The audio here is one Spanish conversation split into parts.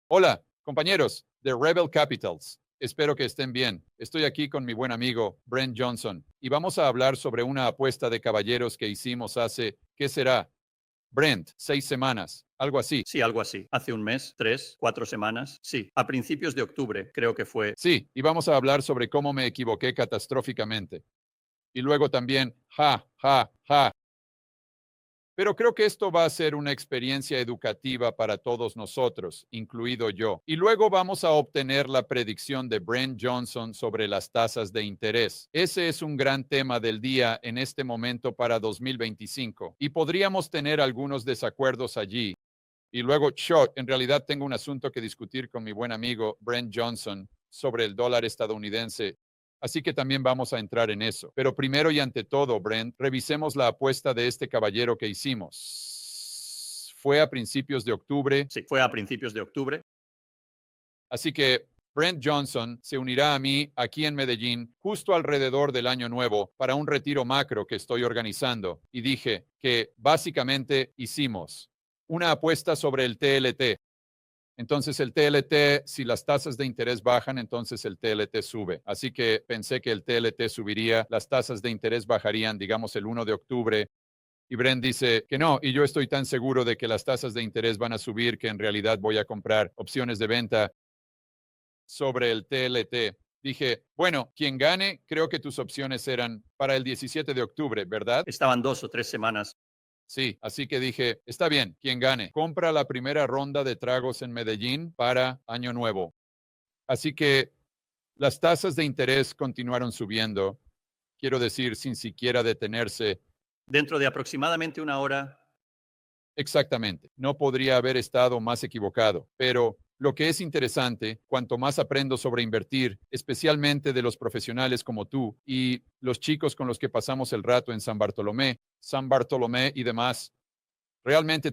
Hola, compañeros de Rebel Capitals. Espero que estén bien. Estoy aquí con mi buen amigo Brent Johnson y vamos a hablar sobre una apuesta de caballeros que hicimos hace, ¿qué será? Brent, 6 semanas, algo así. Sí, algo así. Hace un mes, 3, 4 semanas. Sí, a principios de octubre, creo que fue. Sí, y vamos a hablar sobre cómo me equivoqué catastróficamente. Y luego también, ja, ja, ja. Pero creo que esto va a ser una experiencia educativa para todos nosotros, incluido yo. Y luego vamos a obtener la predicción de Brent Johnson sobre las tasas de interés. Ese es un gran tema del día en este momento para 2025. Y podríamos tener algunos desacuerdos allí. Y luego, en realidad tengo un asunto que discutir con mi buen amigo Brent Johnson sobre el dólar estadounidense. Así que también vamos a entrar en eso. Pero primero y ante todo, Brent, revisemos la apuesta de este caballero que hicimos. Fue a principios de octubre, Sí, fue a principios de octubre. así que Brent Johnson se unirá a mí aquí en Medellín justo alrededor del año nuevo para un retiro macro que estoy organizando. Y dije que básicamente hicimos una apuesta sobre el TLT. Entonces el TLT, si las tasas de interés bajan, entonces el TLT sube. Así que pensé que el TLT subiría, las tasas de interés bajarían, digamos, el 1 de octubre. Y Brent dice que no, y yo estoy tan seguro de que las tasas de interés van a subir que en realidad voy a comprar opciones de venta sobre el TLT. Dije, bueno, quien gane, creo que tus opciones eran para el 17 de octubre, ¿verdad? Estaban 2 o 3 semanas. Sí, así que dije, está bien, quien gane, compra la primera ronda de tragos en Medellín para Año Nuevo. Así que las tasas de interés continuaron subiendo, quiero decir, sin siquiera detenerse. Dentro de aproximadamente una hora. Exactamente, no podría haber estado más equivocado, pero lo que es interesante, cuanto más aprendo sobre invertir, especialmente de los profesionales como tú y los chicos con los que pasamos el rato en San Bartolomé y demás, realmente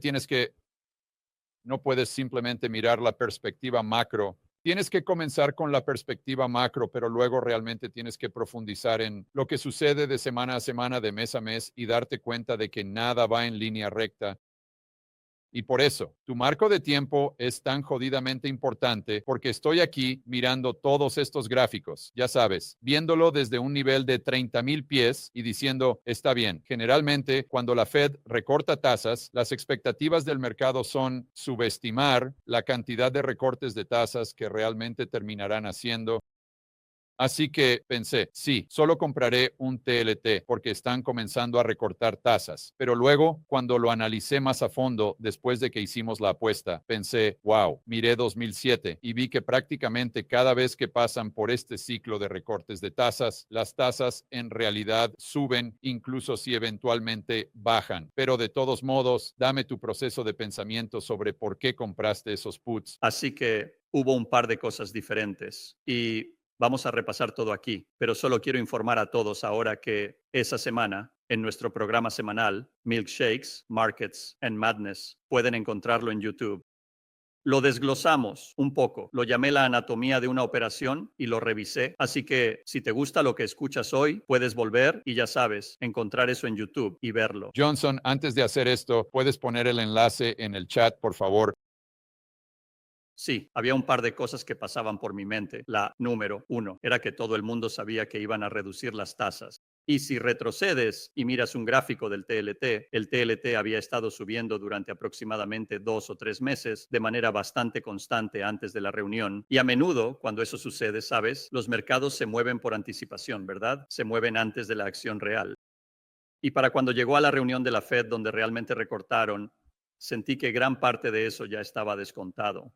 no puedes simplemente mirar la perspectiva macro. Tienes que comenzar con la perspectiva macro, pero luego realmente tienes que profundizar en lo que sucede de semana a semana, de mes a mes y darte cuenta de que nada va en línea recta. Y por eso, tu marco de tiempo es tan jodidamente importante porque estoy aquí mirando todos estos gráficos, ya sabes, viéndolo desde un nivel de 30,000 pies y diciendo, está bien, generalmente cuando la Fed recorta tasas, las expectativas del mercado son subestimar la cantidad de recortes de tasas que realmente terminarán haciendo. Así que pensé, sí, solo compraré un TLT porque están comenzando a recortar tasas. Pero luego, cuando lo analicé más a fondo después de que hicimos la apuesta, pensé, wow, miré 2007 y vi que prácticamente cada vez que pasan por este ciclo de recortes de tasas, las tasas en realidad suben, incluso si eventualmente bajan. Pero de todos modos, dame tu proceso de pensamiento sobre por qué compraste esos puts. Así que hubo un par de cosas diferentes y vamos a repasar todo aquí, pero solo quiero informar a todos ahora que esa semana, en nuestro programa semanal, Milkshakes, Markets and Madness, pueden encontrarlo en YouTube. Lo desglosamos un poco, lo llamé la anatomía de una operación y lo revisé, así que si te gusta lo que escuchas hoy, puedes volver y ya sabes, encontrar eso en YouTube y verlo. Johnson, antes de hacer esto, ¿puedes poner el enlace en el chat, por favor? Sí, había un par de cosas que pasaban por mi mente. La número uno era que todo el mundo sabía que iban a reducir las tasas. Y si retrocedes y miras un gráfico del TLT, el TLT había estado subiendo durante aproximadamente 2 o 3 meses de manera bastante constante antes de la reunión. Y a menudo, cuando eso sucede, sabes, los mercados se mueven por anticipación, ¿verdad? Se mueven antes de la acción real. Y para cuando llegó a la reunión de la Fed donde realmente recortaron, sentí que gran parte de eso ya estaba descontado.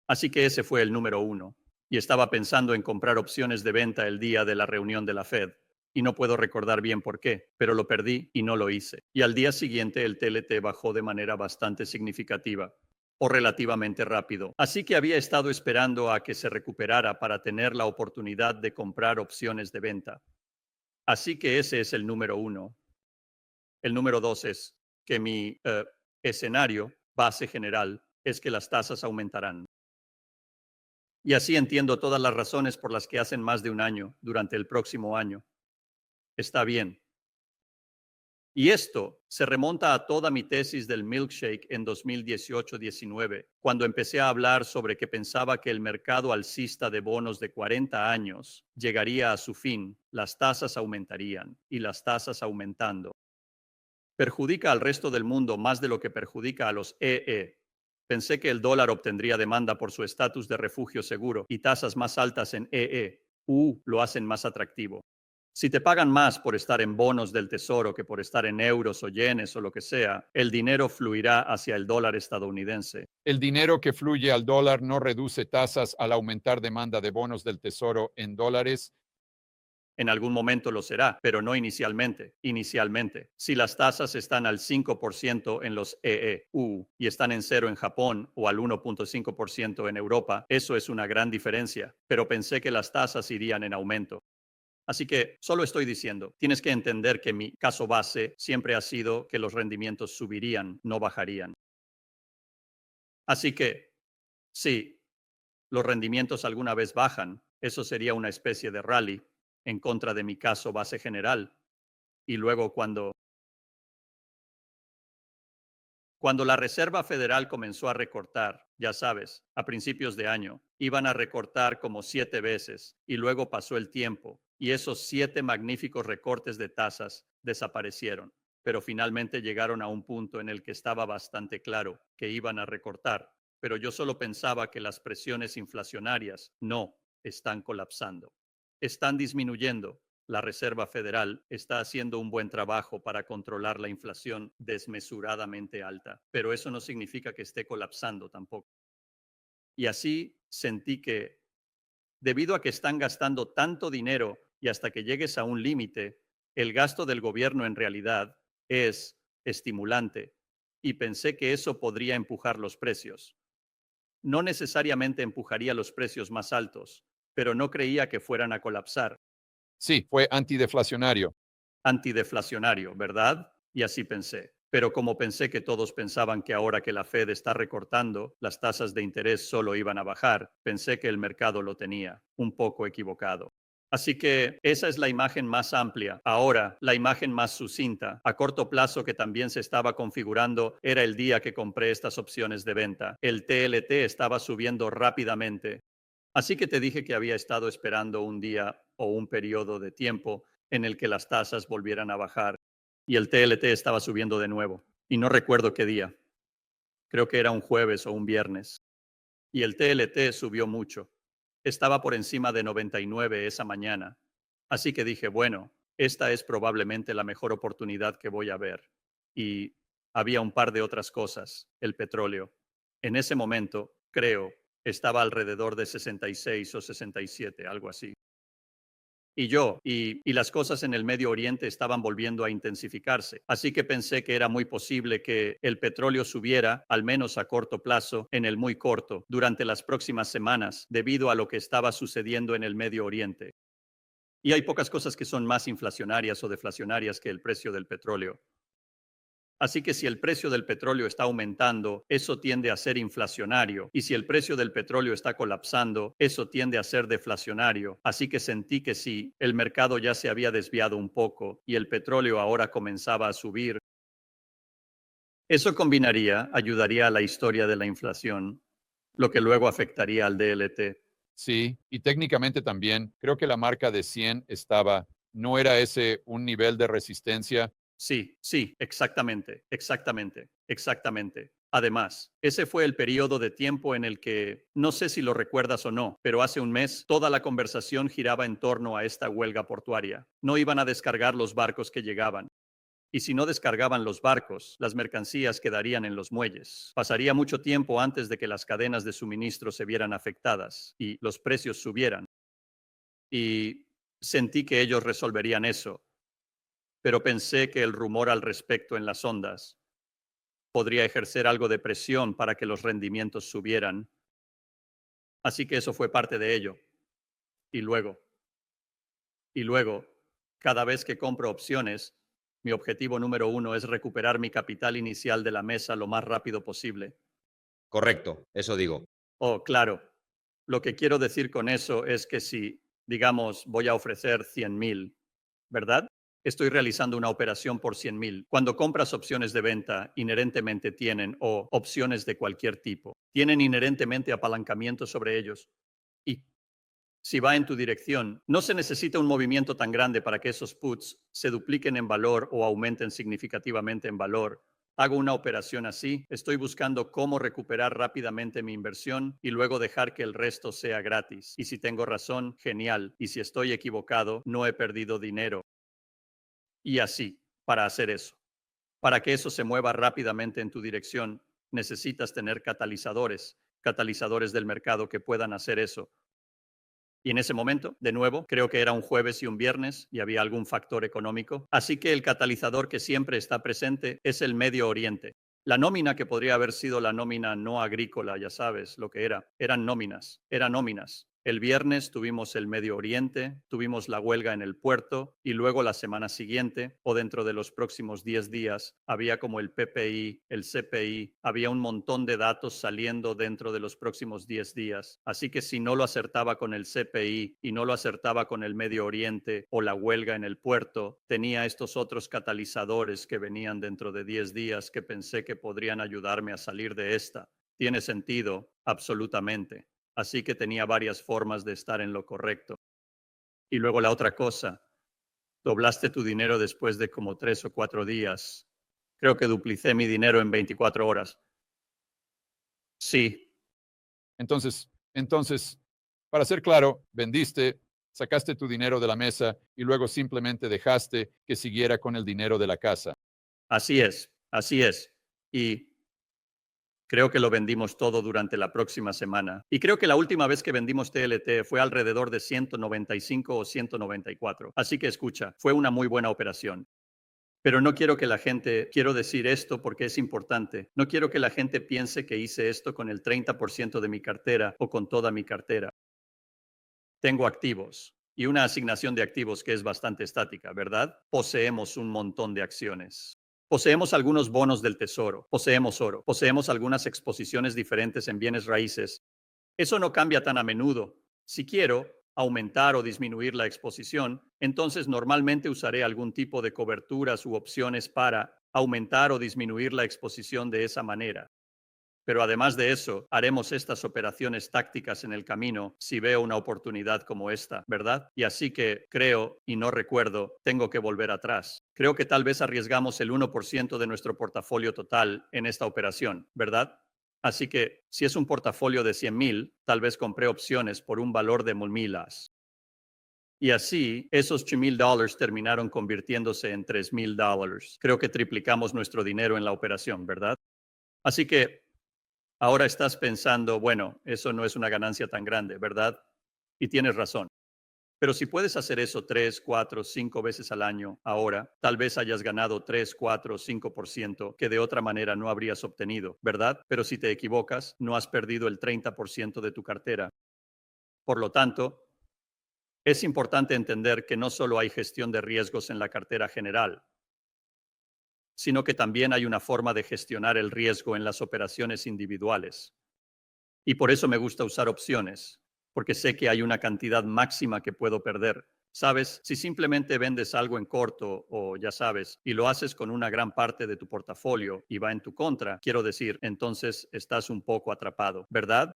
Así que ese fue el número uno. Y estaba pensando en comprar opciones de venta el día de la reunión de la Fed. Y no puedo recordar bien por qué, pero lo perdí y no lo hice. Y al día siguiente el TLT bajó de manera bastante significativa o relativamente rápido. Así que había estado esperando a que se recuperara para tener la oportunidad de comprar opciones de venta. Así que ese es el número uno. El número dos es que mi escenario base general es que las tasas aumentarán. Y así entiendo todas las razones por las que hacen más de un año durante el próximo año. Está bien. Y esto se remonta a toda mi tesis del milkshake en 2018-19, cuando empecé a hablar sobre que pensaba que el mercado alcista de bonos de 40 años llegaría a su fin, las tasas aumentarían y las tasas aumentando. Perjudica al resto del mundo más de lo que perjudica a los EE. Pensé que el dólar obtendría demanda por su estatus de refugio seguro y tasas más altas en EE. Lo hacen más atractivo. Si te pagan más por estar en bonos del tesoro que por estar en euros o yenes o lo que sea, el dinero fluirá hacia el dólar estadounidense. El dinero que fluye al dólar no reduce tasas al aumentar demanda de bonos del tesoro en dólares. En algún momento lo será, pero no inicialmente. Inicialmente, si las tasas están al 5% en los EEU y están en cero en Japón o al 1.5% en Europa, eso es una gran diferencia, pero pensé que las tasas irían en aumento. Así que solo estoy diciendo, tienes que entender que mi caso base siempre ha sido que los rendimientos subirían, no bajarían. Así que, si los rendimientos alguna vez bajan, eso sería una especie de rally en contra de mi caso base general. Y luego cuando la Reserva Federal comenzó a recortar, ya sabes, a principios de año, iban a recortar como 7 veces y luego pasó el tiempo y esos 7 magníficos recortes de tasas desaparecieron, pero finalmente llegaron a un punto en el que estaba bastante claro que iban a recortar, pero yo solo pensaba que las presiones inflacionarias no están colapsando, están disminuyendo. La Reserva Federal está haciendo un buen trabajo para controlar la inflación desmesuradamente alta, pero eso no significa que esté colapsando tampoco. Y así sentí que, debido a que están gastando tanto dinero y hasta que llegues a un límite, el gasto del gobierno en realidad es estimulante y pensé que eso podría empujar los precios. No necesariamente empujaría los precios más altos, pero no creía que fueran a colapsar. Sí, fue antideflacionario. Antideflacionario, ¿verdad? Y así pensé. Pero como pensé que todos pensaban que ahora que la Fed está recortando, las tasas de interés solo iban a bajar, pensé que el mercado lo tenía un poco equivocado. Así que esa es la imagen más amplia. Ahora, la imagen más sucinta, a corto plazo que también se estaba configurando, era el día que compré estas opciones de venta. El TLT estaba subiendo rápidamente. Así que te dije que había estado esperando un día o un periodo de tiempo en el que las tasas volvieran a bajar y el TLT estaba subiendo de nuevo. Y no recuerdo qué día. Creo que era un jueves o un viernes. Y el TLT subió mucho. Estaba por encima de 99 esa mañana. Así que dije, bueno, esta es probablemente la mejor oportunidad que voy a ver. Y había un par de otras cosas. El petróleo. En ese momento, creo, estaba alrededor de 66 o 67, algo así. Y las cosas en el Medio Oriente estaban volviendo a intensificarse. Así que pensé que era muy posible que el petróleo subiera, al menos a corto plazo, en el muy corto, durante las próximas semanas, debido a lo que estaba sucediendo en el Medio Oriente. Y hay pocas cosas que son más inflacionarias o deflacionarias que el precio del petróleo. Así que si el precio del petróleo está aumentando, eso tiende a ser inflacionario. Y si el precio del petróleo está colapsando, eso tiende a ser deflacionario. Así que sentí que sí, el mercado ya se había desviado un poco y el petróleo ahora comenzaba a subir. Eso ayudaría a la historia de la inflación, lo que luego afectaría al DLT. Sí, y técnicamente también creo que la marca de 100 estaba, ¿no era ese un nivel de resistencia? Sí, sí, exactamente, exactamente, exactamente. Además, ese fue el periodo de tiempo en el que, no sé si lo recuerdas o no, pero hace un mes toda la conversación giraba en torno a esta huelga portuaria. No iban a descargar los barcos que llegaban. Y si no descargaban los barcos, las mercancías quedarían en los muelles. Pasaría mucho tiempo antes de que las cadenas de suministro se vieran afectadas y los precios subieran. Y sentí que ellos resolverían eso, pero pensé que el rumor al respecto en las ondas podría ejercer algo de presión para que los rendimientos subieran. Así que eso fue parte de ello. Y luego, y luego, cada vez que compro opciones, mi objetivo número uno es recuperar mi capital inicial de la mesa lo más rápido posible. Correcto, eso digo. Oh, claro. Lo que quiero decir con eso es que si, digamos, voy a ofrecer 100,000, ¿verdad? Estoy realizando una operación por 100,000. Cuando compras opciones de venta, inherentemente tienen, o opciones de cualquier tipo, tienen inherentemente apalancamiento sobre ellos. Y si va en tu dirección, no se necesita un movimiento tan grande para que esos puts se dupliquen en valor o aumenten significativamente en valor. Hago una operación así, estoy buscando cómo recuperar rápidamente mi inversión y luego dejar que el resto sea gratis. Y si tengo razón, genial. Y si estoy equivocado, no he perdido dinero. Y así, para hacer eso. Para que eso se mueva rápidamente en tu dirección, necesitas tener catalizadores del mercado que puedan hacer eso. Y en ese momento, de nuevo, creo que era un jueves y un viernes y había algún factor económico. Así que el catalizador que siempre está presente es el Medio Oriente. La nómina que podría haber sido la nómina no agrícola, ya sabes lo que era, eran nóminas. El viernes tuvimos el Medio Oriente, tuvimos la huelga en el puerto y luego la semana siguiente o dentro de los próximos 10 días había como el PPI, el CPI, había un montón de datos saliendo dentro de los próximos 10 días. Así que si no lo acertaba con el CPI y no lo acertaba con el Medio Oriente o la huelga en el puerto, tenía estos otros catalizadores que venían dentro de 10 días que pensé que podrían ayudarme a salir de esta. Tiene sentido, absolutamente. Así que tenía varias formas de estar en lo correcto. Y luego la otra cosa, doblaste tu dinero después de como 3 o 4 días. Creo que duplicé mi dinero en 24 horas. Sí, Entonces, para ser claro, vendiste, sacaste tu dinero de la mesa y luego simplemente dejaste que siguiera con el dinero de la casa. así es, así es. Y creo que lo vendimos todo durante la próxima semana. Y creo que la última vez que vendimos TLT fue alrededor de 195 o 194. Así que escucha, fue una muy buena operación. Pero no quiero que la gente, quiero decir esto porque es importante, no quiero que la gente piense que hice esto con el 30% de mi cartera o con toda mi cartera. Tengo activos y una asignación de activos que es bastante estática, ¿verdad? Poseemos un montón de acciones. Poseemos algunos bonos del tesoro, poseemos oro, poseemos algunas exposiciones diferentes en bienes raíces. Eso no cambia tan a menudo. Si quiero aumentar o disminuir la exposición, entonces normalmente usaré algún tipo de coberturas u opciones para aumentar o disminuir la exposición de esa manera. Pero además de eso, haremos estas operaciones tácticas en el camino si veo una oportunidad como esta, ¿verdad? Y así que creo, y no recuerdo, tengo que volver atrás. Creo que tal vez arriesgamos el 1% de nuestro portafolio total en esta operación, ¿verdad? Así que si es un portafolio de 100,000, tal vez compré opciones por un valor de $1,000. Y así, esos $2,000 terminaron convirtiéndose en $3,000. Creo que triplicamos nuestro dinero en la operación, ¿verdad? Así que ahora estás pensando, bueno, eso no es una ganancia tan grande, ¿verdad? Y tienes razón. Pero si puedes hacer eso 3, 4, 5 veces al año, ahora, tal vez hayas ganado 3, 4, 5% que de otra manera no habrías obtenido, ¿verdad? Pero si te equivocas, no has perdido el 30% de tu cartera. Por lo tanto, es importante entender que no solo hay gestión de riesgos en la cartera general, sino que también hay una forma de gestionar el riesgo en las operaciones individuales. Y por eso me gusta usar opciones, porque sé que hay una cantidad máxima que puedo perder. Sabes, si simplemente vendes algo en corto o ya sabes, y lo haces con una gran parte de tu portafolio y va en tu contra, quiero decir, entonces estás un poco atrapado, ¿verdad?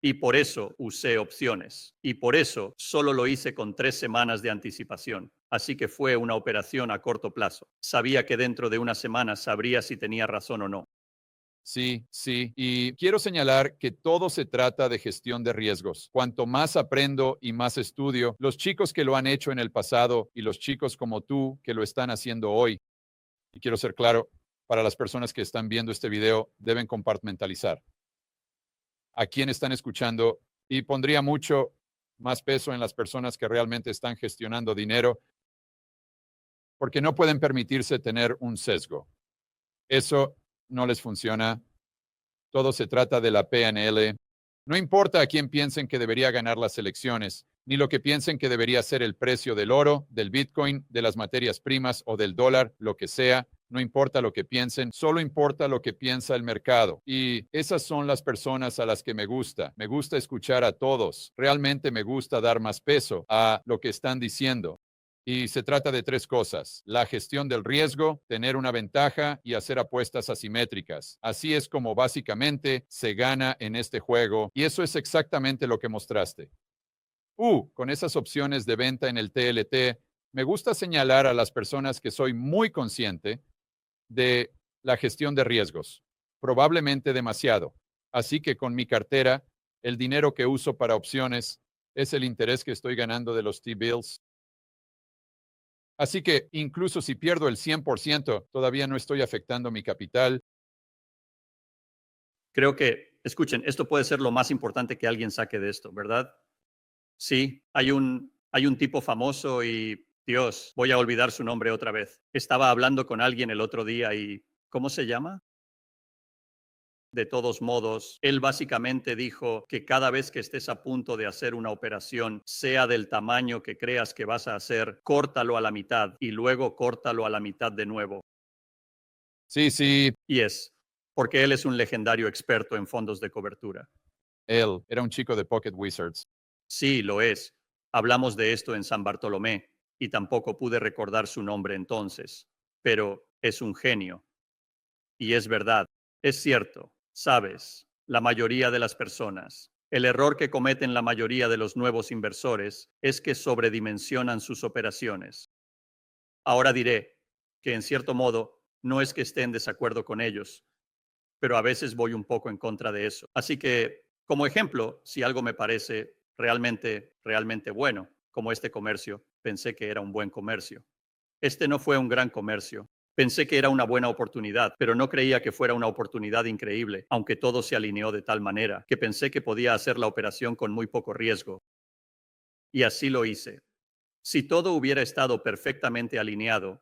Y por eso usé opciones. Y por eso solo lo hice con 3 semanas de anticipación. Así que fue una operación a corto plazo. Sabía que dentro de una semana sabría si tenía razón o no. Sí, sí. Y quiero señalar que todo se trata de gestión de riesgos. Cuanto más aprendo y más estudio, los chicos que lo han hecho en el pasado y los chicos como tú que lo están haciendo hoy, y quiero ser claro, para las personas que están viendo este video, deben compartimentalizar. A quién están escuchando y pondría mucho más peso en las personas que realmente están gestionando dinero porque no pueden permitirse tener un sesgo. Eso no les funciona. Todo se trata de la PNL. No importa a quién piensen que debería ganar las elecciones, ni lo que piensen que debería ser el precio del oro, del Bitcoin, de las materias primas o del dólar, lo que sea. No importa lo que piensen, solo importa lo que piensa el mercado. Y esas son las personas a las que me gusta. Me gusta escuchar a todos. Realmente me gusta dar más peso a lo que están diciendo. Y se trata de tres cosas: la gestión del riesgo, tener una ventaja y hacer apuestas asimétricas. Así es como básicamente se gana en este juego y eso es exactamente lo que mostraste. Con esas opciones de venta en el TLT, me gusta señalar a las personas que soy muy consciente de la gestión de riesgos, probablemente demasiado. Así que con mi cartera, el dinero que uso para opciones es el interés que estoy ganando de los T-bills. Así que incluso si pierdo el 100%, todavía no estoy afectando mi capital. Creo que, escuchen, esto puede ser lo más importante que alguien saque de esto, ¿verdad? Sí, hay un tipo famoso y, Dios, voy a olvidar su nombre otra vez. Estaba hablando con alguien el otro día y, ¿cómo se llama? De todos modos, él básicamente dijo que cada vez que estés a punto de hacer una operación, sea del tamaño que creas que vas a hacer, córtalo a la mitad y luego córtalo a la mitad de nuevo. Sí, sí, Y es porque él es un legendario experto en fondos de cobertura. él era un chico de Pocket Wizards. Sí, lo es. Hablamos de esto en San Bartolomé y tampoco pude recordar su nombre entonces, pero es un genio. Y es verdad, es cierto, sabes, la mayoría de las personas, el error que cometen la mayoría de los nuevos inversores es que sobredimensionan sus operaciones. Ahora diré que en cierto modo no es que esté en desacuerdo con ellos, pero a veces voy un poco en contra de eso. Así que, como ejemplo, si algo me parece realmente bueno, como este comercio, pensé que era un buen comercio. Este no fue un gran comercio. Pensé que era una buena oportunidad, pero no creía que fuera una oportunidad increíble, aunque todo se alineó de tal manera que pensé que podía hacer la operación con muy poco riesgo. Y así lo hice. Si todo hubiera estado perfectamente alineado,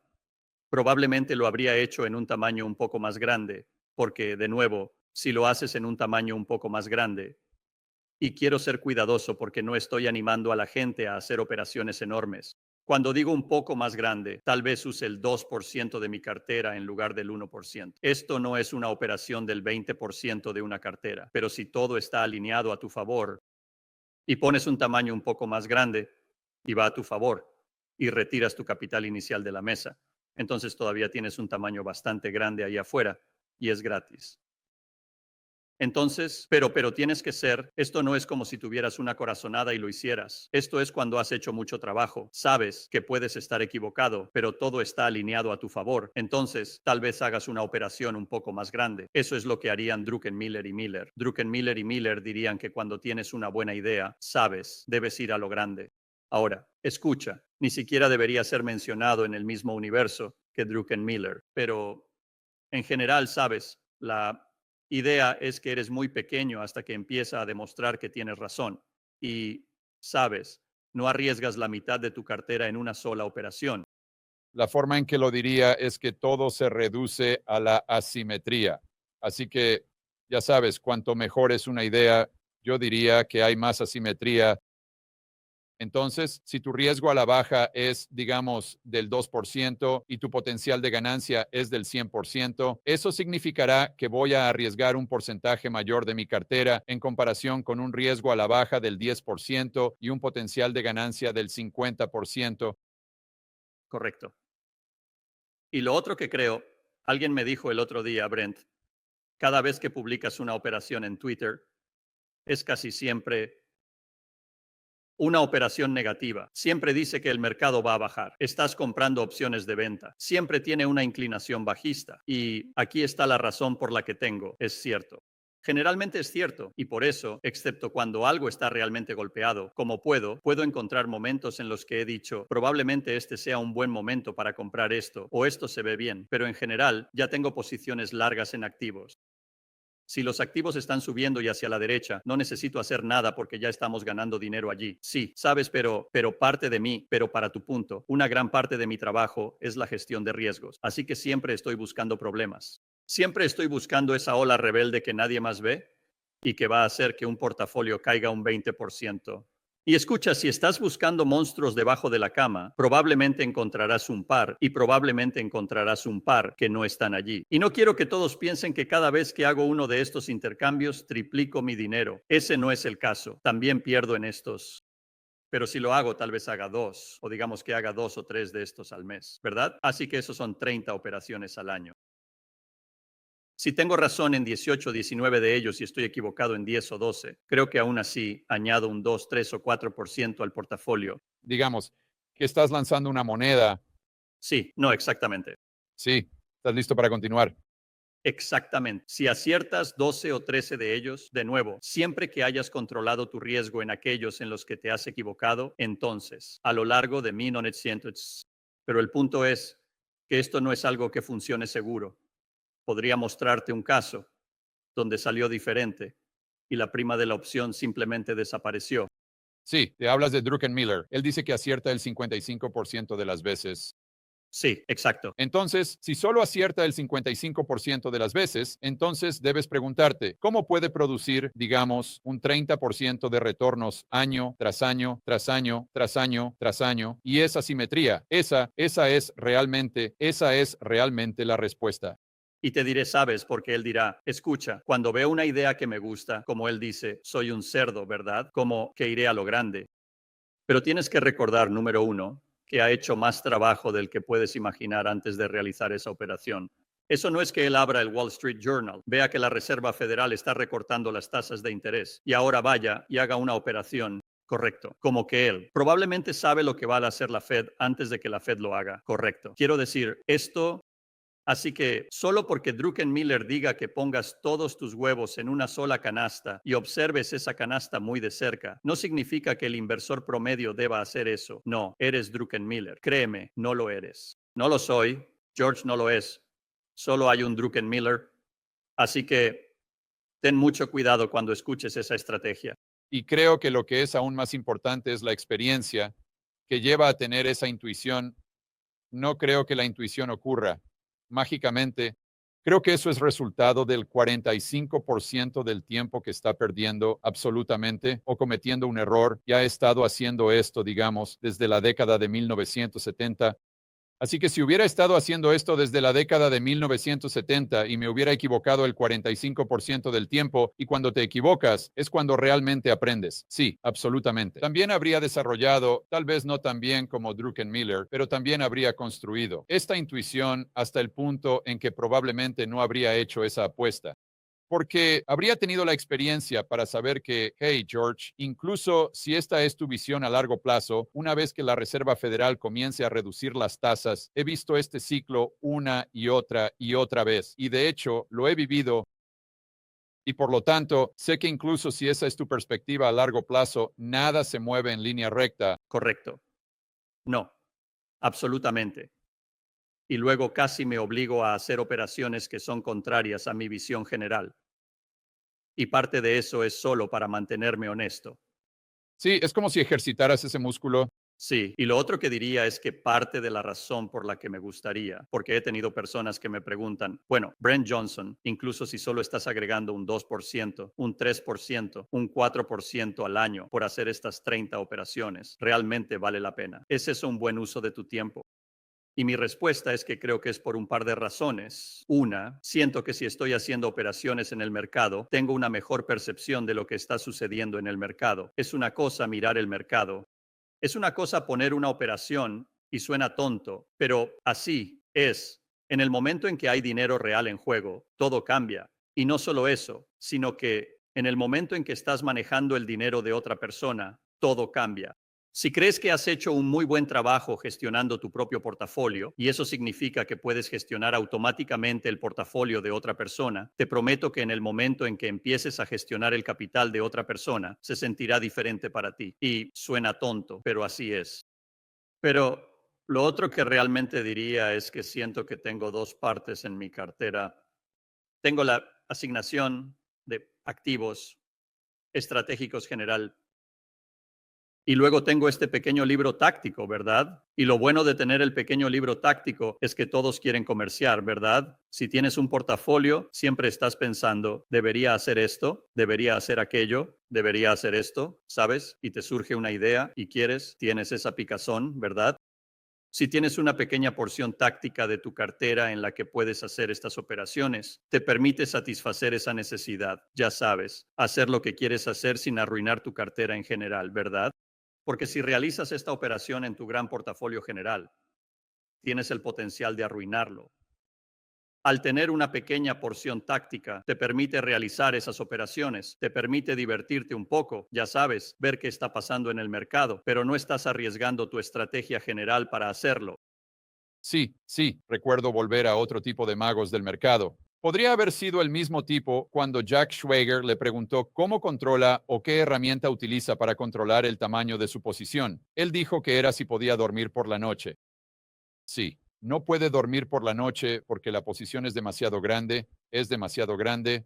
probablemente lo habría hecho en un tamaño un poco más grande, porque, de nuevo, si lo haces en un tamaño un poco más grande, y quiero ser cuidadoso porque no estoy animando a la gente a hacer operaciones enormes. Cuando digo un poco más grande, tal vez use el 2% de mi cartera en lugar del 1%. Esto no es una operación del 20% de una cartera, pero si todo está alineado a tu favor y pones un tamaño un poco más grande y va a tu favor y retiras tu capital inicial de la mesa, entonces todavía tienes un tamaño bastante grande ahí afuera y es gratis. Entonces, pero tienes que ser, esto no es como si tuvieras una corazonada y lo hicieras. Esto es cuando has hecho mucho trabajo. Sabes que puedes estar equivocado, pero todo está alineado a tu favor. Entonces, tal vez hagas una operación un poco más grande. Eso es lo que harían Druckenmiller y Miller. Druckenmiller y Miller dirían que cuando tienes una buena idea, sabes, debes ir a lo grande. Ahora, escucha, ni siquiera debería ser mencionado en el mismo universo que Druckenmiller, pero en general, sabes, la idea es que eres muy pequeño hasta que empieza a demostrar que tienes razón. Y, sabes, no arriesgas la mitad de tu cartera en una sola operación. La forma en que lo diría es que todo se reduce a la asimetría. Así que, ya sabes, cuanto mejor es una idea, yo diría que hay más asimetría. Entonces, si tu riesgo a la baja es, digamos, del 2% y tu potencial de ganancia es del 100%, eso significará que voy a arriesgar un porcentaje mayor de mi cartera en comparación con un riesgo a la baja del 10% y un potencial de ganancia del 50%. Correcto. Y lo otro que creo, alguien me dijo el otro día, Brent, cada vez que publicas una operación en Twitter, es casi siempre una operación negativa. Siempre dice que el mercado va a bajar. Estás comprando opciones de venta. Siempre tiene una inclinación bajista. Y aquí está la razón por la que tengo. Es cierto. Generalmente es cierto, y por eso, excepto cuando algo está realmente golpeado, como puedo encontrar momentos en los que he dicho, probablemente este sea un buen momento para comprar esto, o esto se ve bien, pero en general ya tengo posiciones largas en activos. Si los activos están subiendo y hacia la derecha, no necesito hacer nada porque ya estamos ganando dinero allí. Sí, sabes, pero parte de mí, pero para tu punto, una gran parte de mi trabajo es la gestión de riesgos. Así que siempre estoy buscando problemas. Siempre estoy buscando esa ola rebelde que nadie más ve y que va a hacer que un portafolio caiga un 20%. Y escucha, si estás buscando monstruos debajo de la cama, probablemente encontrarás un par y probablemente encontrarás un par que no están allí. Y no quiero que todos piensen que cada vez que hago uno de estos intercambios triplico mi dinero. Ese no es el caso. También pierdo en estos. Pero si lo hago, tal vez haga dos, o digamos que haga 2 o 3 de estos al mes, ¿verdad? Así que esos son 30 operaciones al año. Si tengo razón en 18 o 19 de ellos y estoy equivocado en 10 o 12, creo que aún así añado un 2, 3 o 4% al portafolio. Digamos que estás lanzando una moneda. Sí, no exactamente. Sí, estás listo para continuar. Exactamente. Si aciertas 12 o 13 de ellos, de nuevo, siempre que hayas controlado tu riesgo en aquellos en los que te has equivocado, entonces, a lo largo de 1900. Pero el punto es que esto no es algo que funcione seguro. Podría mostrarte un caso donde salió diferente y la prima de la opción simplemente desapareció. Sí, te hablas de Druckenmiller. Él dice que acierta el 55% de las veces. Sí, exacto. Entonces, si solo acierta el 55% de las veces, entonces debes preguntarte, ¿cómo puede producir, digamos, un 30% de retornos año tras año, tras año, tras año, tras año? Y esa simetría, esa es realmente la respuesta. Y te diré, sabes, porque él dirá, escucha, cuando veo una idea que me gusta, como él dice, soy un cerdo, ¿verdad? Como que iré a lo grande. Pero tienes que recordar, número uno, que ha hecho más trabajo del que puedes imaginar antes de realizar esa operación. Eso no es que él abra el Wall Street Journal, vea que la Reserva Federal está recortando las tasas de interés y ahora vaya y haga una operación. Correcto. Como que él probablemente sabe lo que va a hacer la Fed antes de que la Fed lo haga. Correcto. Quiero decir, esto. Así que solo porque Druckenmiller diga que pongas todos tus huevos en una sola canasta y observes esa canasta muy de cerca, no significa que el inversor promedio deba hacer eso. No, eres Druckenmiller. Créeme, no lo eres. No lo soy. George no lo es. Solo hay un Druckenmiller. Así que ten mucho cuidado cuando escuches esa estrategia. Y creo que lo que es aún más importante es la experiencia que lleva a tener esa intuición. No creo que la intuición ocurra mágicamente. Creo que eso es resultado del 45% del tiempo que está perdiendo absolutamente o cometiendo un error. Ya ha estado haciendo esto, digamos, desde la década de 1970. Así que si hubiera estado haciendo esto desde la década de 1970 y me hubiera equivocado el 45% del tiempo, y cuando te equivocas es cuando realmente aprendes. Sí, absolutamente. También habría desarrollado, tal vez no tan bien como Druckenmiller, pero también habría construido esta intuición hasta el punto en que probablemente no habría hecho esa apuesta porque habría tenido la experiencia para saber que, hey, George, incluso si esta es tu visión a largo plazo, una vez que la Reserva Federal comience a reducir las tasas, he visto este ciclo una y otra vez, y de hecho lo he vivido. Y por lo tanto, sé que incluso si esa es tu perspectiva a largo plazo, nada se mueve en línea recta. Correcto. No, absolutamente. Y luego casi me obligo a hacer operaciones que son contrarias a mi visión general. Y parte de eso es solo para mantenerme honesto. Sí, es como si ejercitaras ese músculo. Sí, y lo otro que diría es que parte de la razón por la que me gustaría, porque he tenido personas que me preguntan, bueno, Brent Johnson, incluso si solo estás agregando un 2%, un 3%, un 4% al año por hacer estas 30 operaciones, ¿realmente vale la pena? ¿Es eso un buen uso de tu tiempo? Y mi respuesta es que creo que es por un par de razones. Una, siento que si estoy haciendo operaciones en el mercado, tengo una mejor percepción de lo que está sucediendo en el mercado. Es una cosa mirar el mercado. Es una cosa poner una operación y suena tonto, pero así es. En el momento en que hay dinero real en juego, todo cambia. Y no solo eso, sino que en el momento en que estás manejando el dinero de otra persona, todo cambia. Si crees que has hecho un muy buen trabajo gestionando tu propio portafolio, y eso significa que puedes gestionar automáticamente el portafolio de otra persona, te prometo que en el momento en que empieces a gestionar el capital de otra persona, se sentirá diferente para ti. Y suena tonto, pero así es. Pero lo otro que realmente diría es que siento que tengo dos partes en mi cartera. Tengo la asignación de activos estratégicos general. Y luego tengo este pequeño libro táctico, ¿verdad? Y lo bueno de tener el pequeño libro táctico es que todos quieren comerciar, ¿verdad? Si tienes un portafolio, siempre estás pensando, debería hacer esto, debería hacer aquello, debería hacer esto, ¿sabes? Y te surge una idea y tienes esa picazón, ¿verdad? Si tienes una pequeña porción táctica de tu cartera en la que puedes hacer estas operaciones, te permite satisfacer esa necesidad, ya sabes, hacer lo que quieres hacer sin arruinar tu cartera en general, ¿verdad? Porque si realizas esta operación en tu gran portafolio general, tienes el potencial de arruinarlo. Al tener una pequeña porción táctica, te permite realizar esas operaciones, te permite divertirte un poco, ya sabes, ver qué está pasando en el mercado, pero no estás arriesgando tu estrategia general para hacerlo. Sí, sí, recuerdo volver a otro tipo de magos del mercado. Podría haber sido el mismo tipo cuando Jack Schwager le preguntó cómo controla o qué herramienta utiliza para controlar el tamaño de su posición. Él dijo que era si podía dormir por la noche. Sí, no puede dormir por la noche porque la posición es demasiado grande.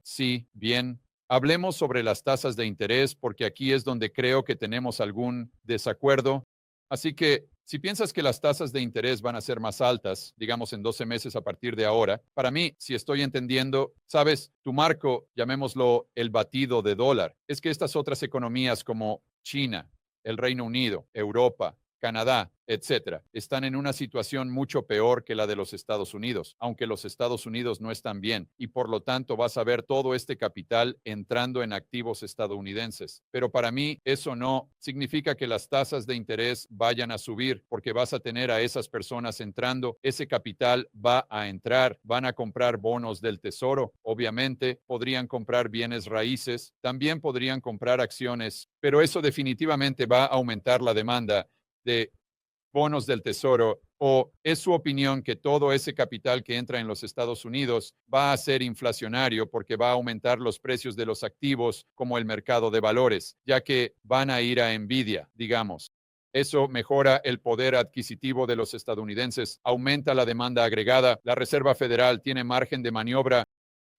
Sí, bien. Hablemos sobre las tasas de interés porque aquí es donde creo que tenemos algún desacuerdo. Así que si piensas que las tasas de interés van a ser más altas, digamos en 12 meses a partir de ahora, para mí, si estoy entendiendo, sabes, tu marco, llamémoslo el batido de dólar, es que estas otras economías como China, el Reino Unido, Europa, Canadá, etcétera, están en una situación mucho peor que la de los Estados Unidos, aunque los Estados Unidos no están bien y por lo tanto vas a ver todo este capital entrando en activos estadounidenses. Pero para mí eso no significa que las tasas de interés vayan a subir porque vas a tener a esas personas entrando, ese capital va a entrar, van a comprar bonos del tesoro, obviamente podrían comprar bienes raíces, también podrían comprar acciones, pero eso definitivamente va a aumentar la demanda de bonos del tesoro, o es su opinión que todo ese capital que entra en los Estados Unidos va a ser inflacionario porque va a aumentar los precios de los activos como el mercado de valores, ya que van a ir a Nvidia, digamos. Eso mejora el poder adquisitivo de los estadounidenses, aumenta la demanda agregada, la Reserva Federal tiene margen de maniobra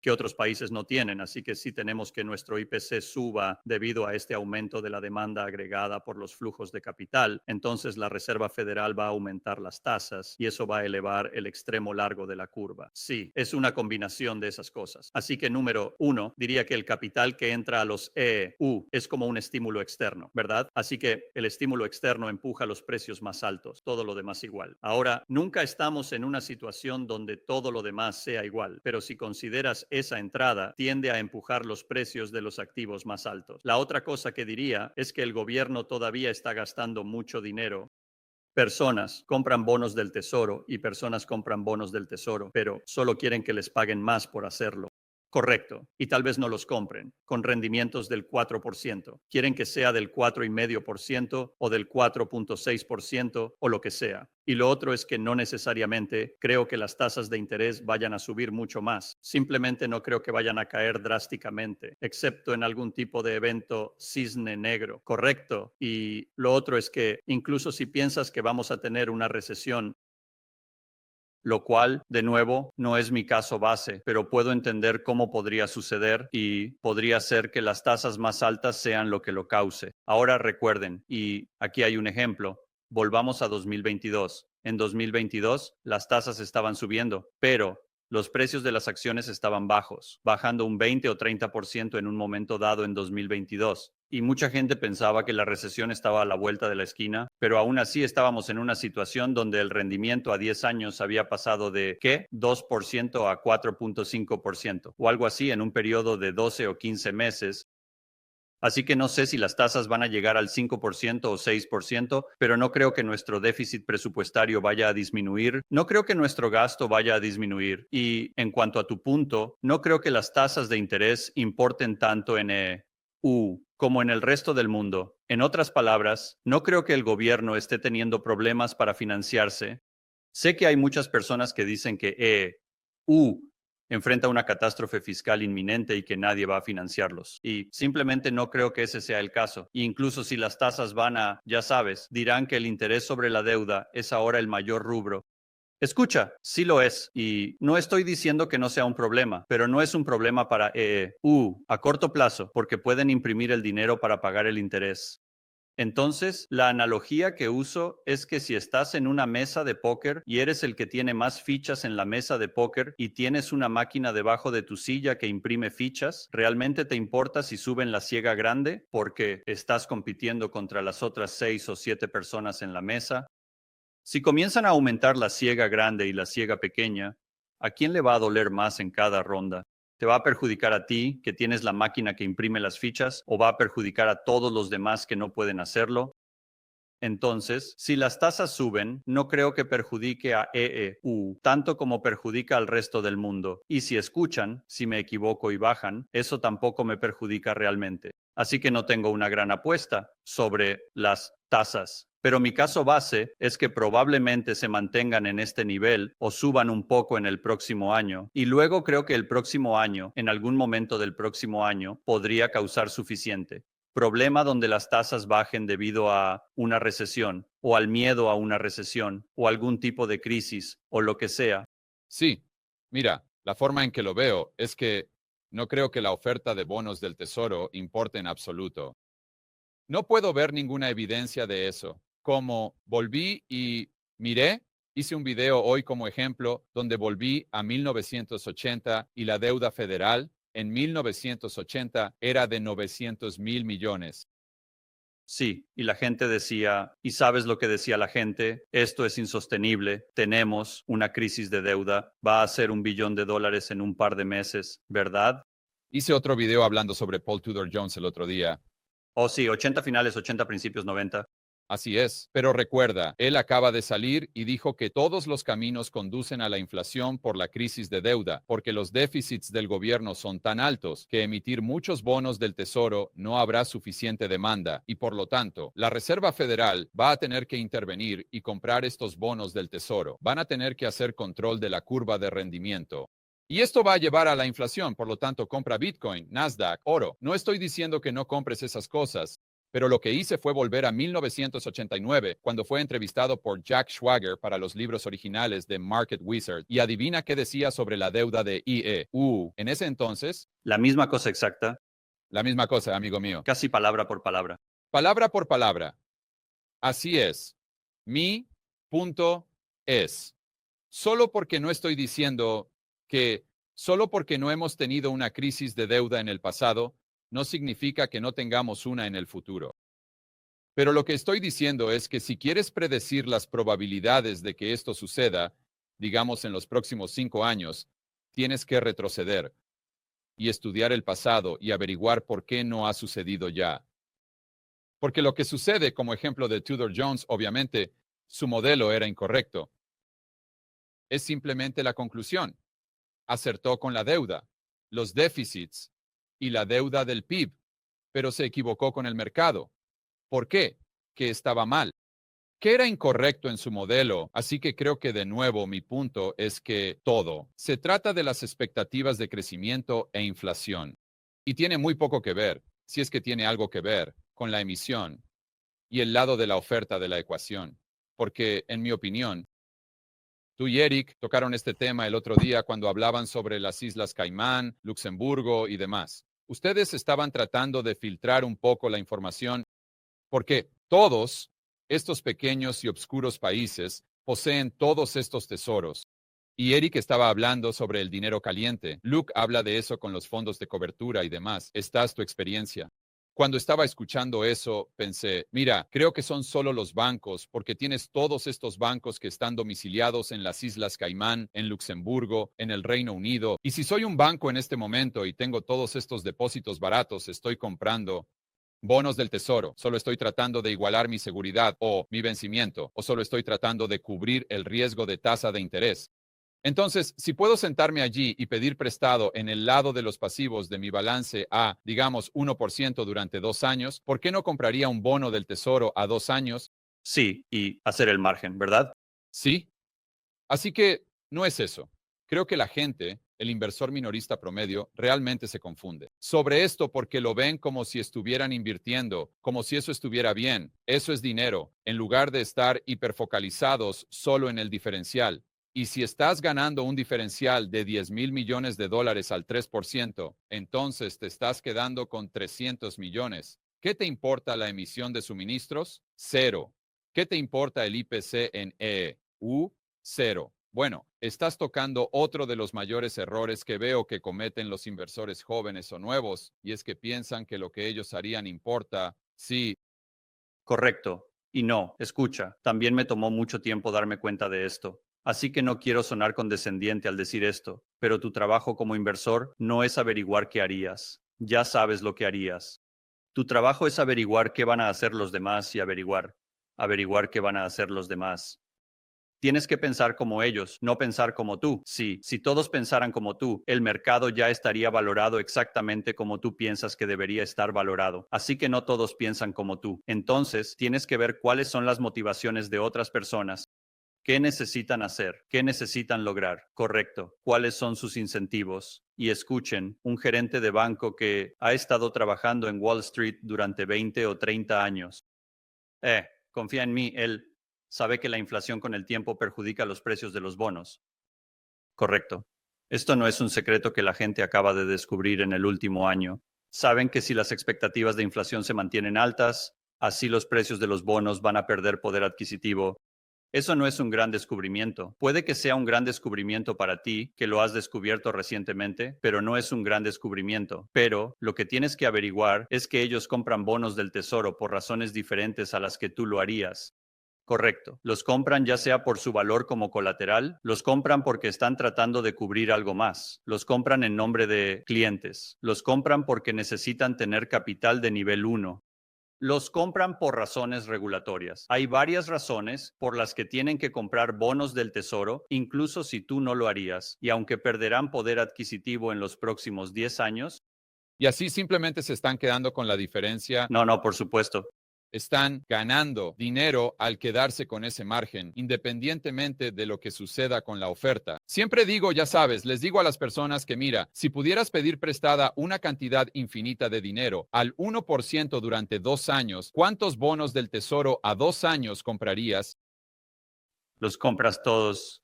Que otros países no tienen. Así que sí tenemos que nuestro IPC suba debido a este aumento de la demanda agregada por los flujos de capital. Entonces la Reserva Federal va a aumentar las tasas y eso va a elevar el extremo largo de la curva. Sí, es una combinación de esas cosas. Así que número uno, diría que el capital que entra a los EU es como un estímulo externo, ¿verdad? Así que el estímulo externo empuja los precios más altos, todo lo demás igual. Ahora, nunca estamos en una situación donde todo lo demás sea igual, pero si consideras esa entrada tiende a empujar los precios de los activos más altos. La otra cosa que diría es que el gobierno todavía está gastando mucho dinero. Personas compran bonos del tesoro y personas compran bonos del tesoro, pero solo quieren que les paguen más por hacerlo. Correcto. Y tal vez no los compren con rendimientos del 4%. Quieren que sea del 4,5% o del 4,6% o lo que sea. Y lo otro es que no necesariamente creo que las tasas de interés vayan a subir mucho más. Simplemente no creo que vayan a caer drásticamente, excepto en algún tipo de evento cisne negro. Correcto. Y lo otro es que incluso si piensas que vamos a tener una recesión, lo cual, de nuevo, no es mi caso base, pero puedo entender cómo podría suceder y podría ser que las tasas más altas sean lo que lo cause. Ahora recuerden, y aquí hay un ejemplo, volvamos a 2022. En 2022, las tasas estaban subiendo, pero los precios de las acciones estaban bajos, bajando un 20 o 30% en un momento dado en 2022. Y mucha gente pensaba que la recesión estaba a la vuelta de la esquina, pero aún así estábamos en una situación donde el rendimiento a 10 años había pasado de, ¿qué? 2% a 4,5% o algo así en un periodo de 12 o 15 meses. Así que no sé si las tasas van a llegar al 5% o 6%, pero no creo que nuestro déficit presupuestario vaya a disminuir. No creo que nuestro gasto vaya a disminuir. Y en cuanto a tu punto, no creo que las tasas de interés importen tanto en EU como en el resto del mundo. En otras palabras, no creo que el gobierno esté teniendo problemas para financiarse. Sé que hay muchas personas que dicen que EU enfrenta una catástrofe fiscal inminente y que nadie va a financiarlos. Y simplemente no creo que ese sea el caso. E incluso si las tasas van a, ya sabes, dirán que el interés sobre la deuda es ahora el mayor rubro. Escucha, sí lo es, y no estoy diciendo que no sea un problema, pero no es un problema para a corto plazo, porque pueden imprimir el dinero para pagar el interés. Entonces, la analogía que uso es que si estás en una mesa de póker y eres el que tiene más fichas en la mesa de póker y tienes una máquina debajo de tu silla que imprime fichas, ¿realmente te importa si suben la ciega grande porque estás compitiendo contra las otras 6 o 7 personas en la mesa? Si comienzan a aumentar la ciega grande y la ciega pequeña, ¿a quién le va a doler más en cada ronda? ¿Te va a perjudicar a ti, que tienes la máquina que imprime las fichas, o va a perjudicar a todos los demás que no pueden hacerlo? Entonces, si las tasas suben, no creo que perjudique a EEU tanto como perjudica al resto del mundo. Y si escuchan, si me equivoco y bajan, eso tampoco me perjudica realmente. Así que no tengo una gran apuesta sobre las tasas. Pero mi caso base es que probablemente se mantengan en este nivel o suban un poco en el próximo año. Y luego creo que el próximo año, en algún momento del próximo año, podría causar suficiente problema donde las tasas bajen debido a una recesión o al miedo a una recesión o algún tipo de crisis o lo que sea. Sí, mira, la forma en que lo veo es que no creo que la oferta de bonos del Tesoro importe en absoluto. No puedo ver ninguna evidencia de eso. Como volví y miré, hice un video hoy como ejemplo donde volví a 1980 y la deuda federal en 1980 era de 900,000 millones. Sí, y la gente decía, ¿y sabes lo que decía la gente? Esto es insostenible, tenemos una crisis de deuda, va a ser $1 billón en un par de meses, ¿verdad? Hice otro video hablando sobre Paul Tudor Jones el otro día. Oh, sí, 80 finales, 80 principios, 90. Así es, pero recuerda, él acaba de salir y dijo que todos los caminos conducen a la inflación por la crisis de deuda, porque los déficits del gobierno son tan altos que emitir muchos bonos del Tesoro no habrá suficiente demanda y por lo tanto, la Reserva Federal va a tener que intervenir y comprar estos bonos del Tesoro. Van a tener que hacer control de la curva de rendimiento. Y esto va a llevar a la inflación, por lo tanto, compra Bitcoin, Nasdaq, oro. No estoy diciendo que no compres esas cosas, pero lo que hice fue volver a 1989, cuando fue entrevistado por Jack Schwager para los libros originales de Market Wizard, y adivina qué decía sobre la deuda de IE. En ese entonces, La misma cosa exacta, la misma cosa, amigo mío. casi palabra por palabra. Palabra por palabra. Así es. Mi punto es, solo porque no estoy diciendo que, solo porque no hemos tenido una crisis de deuda en el pasado, no significa que no tengamos una en el futuro. Pero lo que estoy diciendo es que si quieres predecir las probabilidades de que esto suceda, digamos en los próximos 5 años, tienes que retroceder y estudiar el pasado y averiguar por qué no ha sucedido ya. Porque lo que sucede, como ejemplo de Tudor Jones, obviamente, su modelo era incorrecto. Es simplemente la conclusión. Acertó con la deuda, los déficits y la deuda del PIB, pero se equivocó con el mercado. ¿Por qué? Que estaba mal. Que era incorrecto en su modelo, así que creo que de nuevo mi punto es que todo se trata de las expectativas de crecimiento e inflación. Y tiene muy poco que ver, si es que tiene algo que ver, con la emisión y el lado de la oferta de la ecuación. Porque, en mi opinión, tú y Eric tocaron este tema el otro día cuando hablaban sobre las Islas Caimán, Luxemburgo y demás. Ustedes estaban tratando de filtrar un poco la información porque todos estos pequeños y obscuros países poseen todos estos tesoros. Y Eric estaba hablando sobre el dinero caliente. Luke habla de eso con los fondos de cobertura y demás. Esta es tu experiencia. Cuando estaba escuchando eso, pensé, mira, creo que son solo los bancos, porque tienes todos estos bancos que están domiciliados en las Islas Caimán, en Luxemburgo, en el Reino Unido. Y si soy un banco en este momento y tengo todos estos depósitos baratos, estoy comprando bonos del tesoro, solo estoy tratando de igualar mi seguridad o mi vencimiento, o solo estoy tratando de cubrir el riesgo de tasa de interés. Entonces, si puedo sentarme allí y pedir prestado en el lado de los pasivos de mi balance a, digamos, 1% durante 2 años, ¿por qué no compraría un bono del tesoro a 2 años? Sí, y hacer el margen, ¿verdad? Sí. Así que no es eso. Creo que la gente, el inversor minorista promedio, realmente se confunde sobre esto porque lo ven como si estuvieran invirtiendo, como si eso estuviera bien. Eso es dinero, en lugar de estar hiperfocalizados solo en el diferencial. Y si estás ganando un diferencial de 10,000 millones de dólares al 3%, entonces te estás quedando con 300 millones. ¿Qué te importa la emisión de suministros? Cero. ¿Qué te importa el IPC en EU? Cero. Bueno, estás tocando otro de los mayores errores que veo que cometen los inversores jóvenes o nuevos, y es que piensan que lo que ellos harían importa. Sí, Correcto. Y no, escucha, también me tomó mucho tiempo darme cuenta de esto. Así que no quiero sonar condescendiente al decir esto, pero tu trabajo como inversor no es averiguar qué harías. Ya sabes lo que harías. Tu trabajo es averiguar qué van a hacer los demás y averiguar. averiguar qué van a hacer los demás. Tienes que pensar como ellos, no pensar como tú. Sí, si todos pensaran como tú, el mercado ya estaría valorado exactamente como tú piensas que debería estar valorado. Así que no todos piensan como tú. Entonces, tienes que ver cuáles son las motivaciones de otras personas. ¿Qué necesitan hacer? ¿Qué necesitan lograr? Correcto. ¿Cuáles son sus incentivos? Y escuchen, un gerente de banco que ha estado trabajando en Wall Street durante 20 o 30 años. Confía en mí, él sabe que la inflación con el tiempo perjudica los precios de los bonos. Correcto. Esto no es un secreto que la gente acaba de descubrir en el último año. Saben que si las expectativas de inflación se mantienen altas, así los precios de los bonos van a perder poder adquisitivo. Eso no es un gran descubrimiento. Puede que sea un gran descubrimiento para ti, que lo has descubierto recientemente, pero no es un gran descubrimiento. Pero lo que tienes que averiguar es que ellos compran bonos del tesoro por razones diferentes a las que tú lo harías. Correcto. Los compran ya sea por su valor como colateral, los compran porque están tratando de cubrir algo más, los compran en nombre de clientes, los compran porque necesitan tener capital de nivel 1. Los compran por razones regulatorias. Hay varias razones por las que tienen que comprar bonos del tesoro, incluso si tú no lo harías, y aunque perderán poder adquisitivo en los próximos 10 años. Y así simplemente se están quedando con la diferencia. No, por supuesto. Están ganando dinero al quedarse con ese margen, independientemente de lo que suceda con la oferta. Siempre digo, ya sabes, les digo a las personas que mira, si pudieras pedir prestada una cantidad infinita de dinero al 1% durante 2 años, ¿cuántos bonos del tesoro a 2 años comprarías? Los compras todos.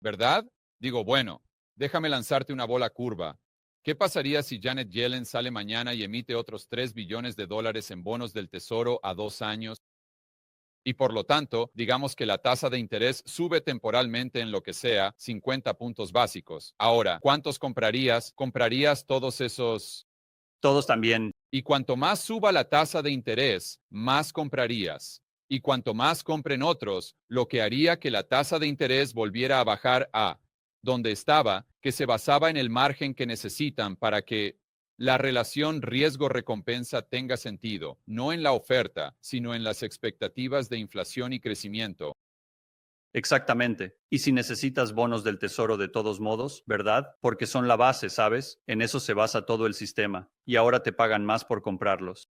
¿Verdad? Digo, bueno, déjame lanzarte una bola curva. ¿Qué pasaría si Janet Yellen sale mañana y emite otros 3 billones de dólares en bonos del tesoro a 2 años? Y por lo tanto, digamos que la tasa de interés sube temporalmente en lo que sea 50 puntos básicos. Ahora, ¿cuántos comprarías? ¿Comprarías todos esos? Todos también. Y cuanto más suba la tasa de interés, más comprarías. Y cuanto más compren otros, lo que haría que la tasa de interés volviera a bajar a donde estaba, que se basaba en el margen que necesitan para que la relación riesgo-recompensa tenga sentido, no en la oferta, sino en las expectativas de inflación y crecimiento. Exactamente. Y si necesitas bonos del tesoro de todos modos, ¿verdad? Porque son la base, ¿sabes? En eso se basa todo el sistema. Y ahora te pagan más por comprarlos.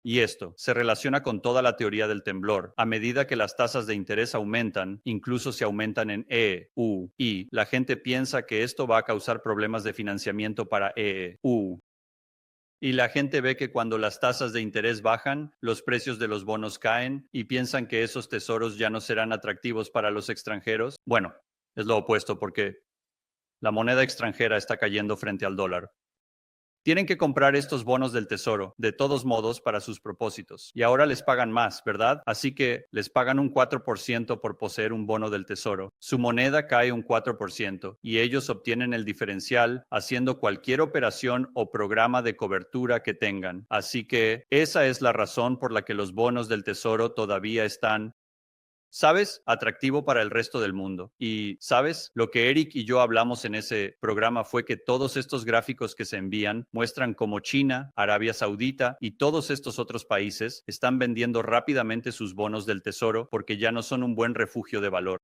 Y esto se relaciona con toda la teoría del temblor. A medida que las tasas de interés aumentan, incluso si aumentan en E, U, I, la gente piensa que esto va a causar problemas de financiamiento para E, U. Y la gente ve que cuando las tasas de interés bajan, los precios de los bonos caen y piensan que esos tesoros ya no serán atractivos para los extranjeros. Bueno, es lo opuesto porque la moneda extranjera está cayendo frente al dólar. Tienen que comprar estos bonos del tesoro, de todos modos, para sus propósitos. Y ahora les pagan más, ¿verdad? Así que les pagan un 4% por poseer un bono del tesoro. Su moneda cae un 4% y ellos obtienen el diferencial haciendo cualquier operación o programa de cobertura que tengan. Así que esa es la razón por la que los bonos del tesoro todavía están, ¿sabes? Atractivo para el resto del mundo. Y, ¿sabes? Lo que Eric y yo hablamos en ese programa fue que todos estos gráficos que se envían muestran cómo China, Arabia Saudita y todos estos otros países están vendiendo rápidamente sus bonos del tesoro porque ya no son un buen refugio de valor.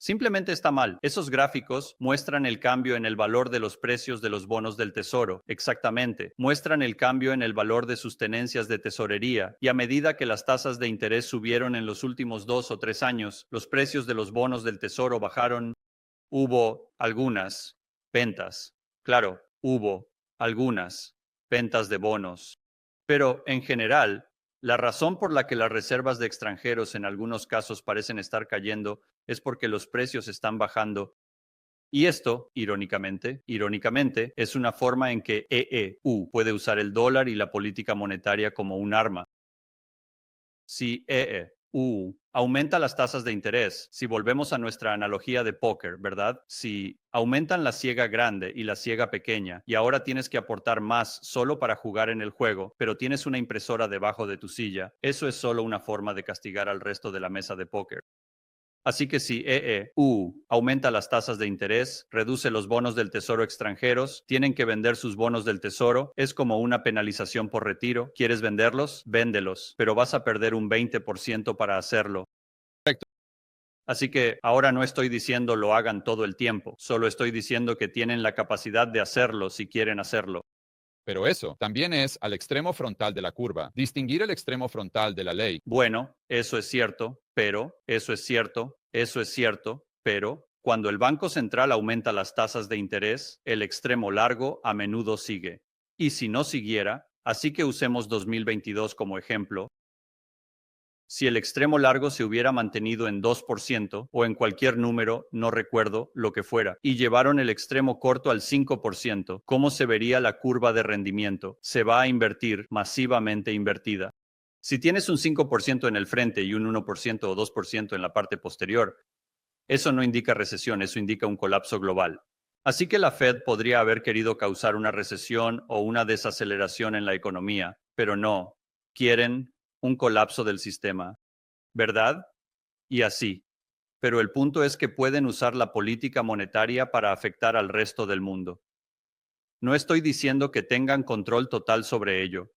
Simplemente está mal. Esos gráficos muestran el cambio en el valor de los precios de los bonos del tesoro. Exactamente. Muestran el cambio en el valor de sus tenencias de tesorería. Y a medida que las tasas de interés subieron en los últimos 2 o 3 años, los precios de los bonos del tesoro bajaron. Hubo algunas ventas. Claro, hubo algunas ventas de bonos. Pero en general, la razón por la que las reservas de extranjeros en algunos casos parecen estar cayendo es porque los precios están bajando. Y esto, irónicamente, es una forma en que EEU puede usar el dólar y la política monetaria como un arma. Si EEU aumenta las tasas de interés, si volvemos a nuestra analogía de póker, ¿verdad? Si aumentan la ciega grande y la ciega pequeña y ahora tienes que aportar más solo para jugar en el juego, pero tienes una impresora debajo de tu silla, eso es solo una forma de castigar al resto de la mesa de póker. Así que si aumenta las tasas de interés, reduce los bonos del tesoro extranjeros, tienen que vender sus bonos del tesoro, es como una penalización por retiro. ¿Quieres venderlos? Véndelos, pero vas a perder un 20% para hacerlo. Correcto. Así que ahora no estoy diciendo lo hagan todo el tiempo, solo estoy diciendo que tienen la capacidad de hacerlo si quieren hacerlo. Pero eso también es al extremo frontal de la curva. Distinguir el extremo frontal de la ley. Bueno, eso es cierto, pero, eso es cierto, pero, cuando el Banco Central aumenta las tasas de interés, el extremo largo a menudo sigue. Y si no siguiera, así que usemos 2022 como ejemplo, si el extremo largo se hubiera mantenido en 2% o en cualquier número, no recuerdo lo que fuera, y llevaron el extremo corto al 5%, ¿cómo se vería la curva de rendimiento? Se va a invertir, masivamente invertida. Si tienes un 5% en el frente y un 1% o 2% en la parte posterior, eso no indica recesión, eso indica un colapso global. Así que la Fed podría haber querido causar una recesión o una desaceleración en la economía, pero no. Quieren un colapso del sistema, ¿verdad? Y así. Pero el punto es que pueden usar la política monetaria para afectar al resto del mundo. No estoy diciendo que tengan control total sobre ello.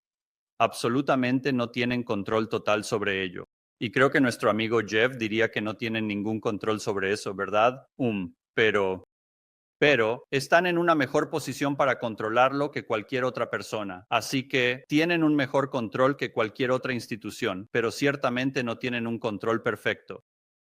Absolutamente no tienen control total sobre ello. Y creo que nuestro amigo Jeff diría que no tienen ningún control sobre eso, ¿verdad? Pero están en una mejor posición para controlarlo que cualquier otra persona. Así que tienen un mejor control que cualquier otra institución, pero ciertamente no tienen un control perfecto.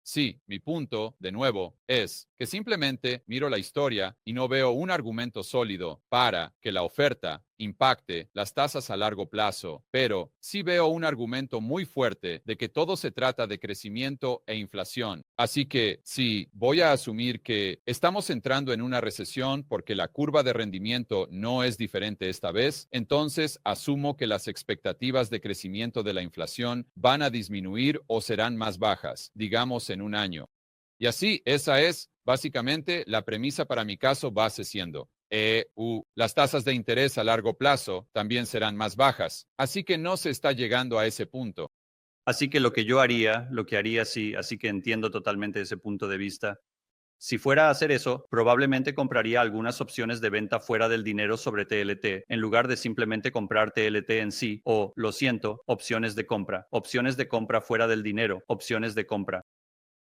Sí, mi punto, de nuevo, es que simplemente miro la historia y no veo un argumento sólido para que la oferta impacte las tasas a largo plazo, pero sí veo un argumento muy fuerte de que todo se trata de crecimiento e inflación. Así que sí, voy a asumir que estamos entrando en una recesión porque la curva de rendimiento no es diferente esta vez, entonces asumo que las expectativas de crecimiento de la inflación van a disminuir o serán más bajas, digamos en un año. Y así, esa es básicamente la premisa para mi caso base siendo las tasas de interés a largo plazo también serán más bajas. Así que no se está llegando a ese punto. Así que lo que yo haría, lo que haría sí, así que entiendo totalmente ese punto de vista. Si fuera a hacer eso, probablemente compraría algunas opciones de venta fuera del dinero sobre TLT, en lugar de simplemente comprar TLT en sí, o, lo siento, opciones de compra fuera del dinero, opciones de compra.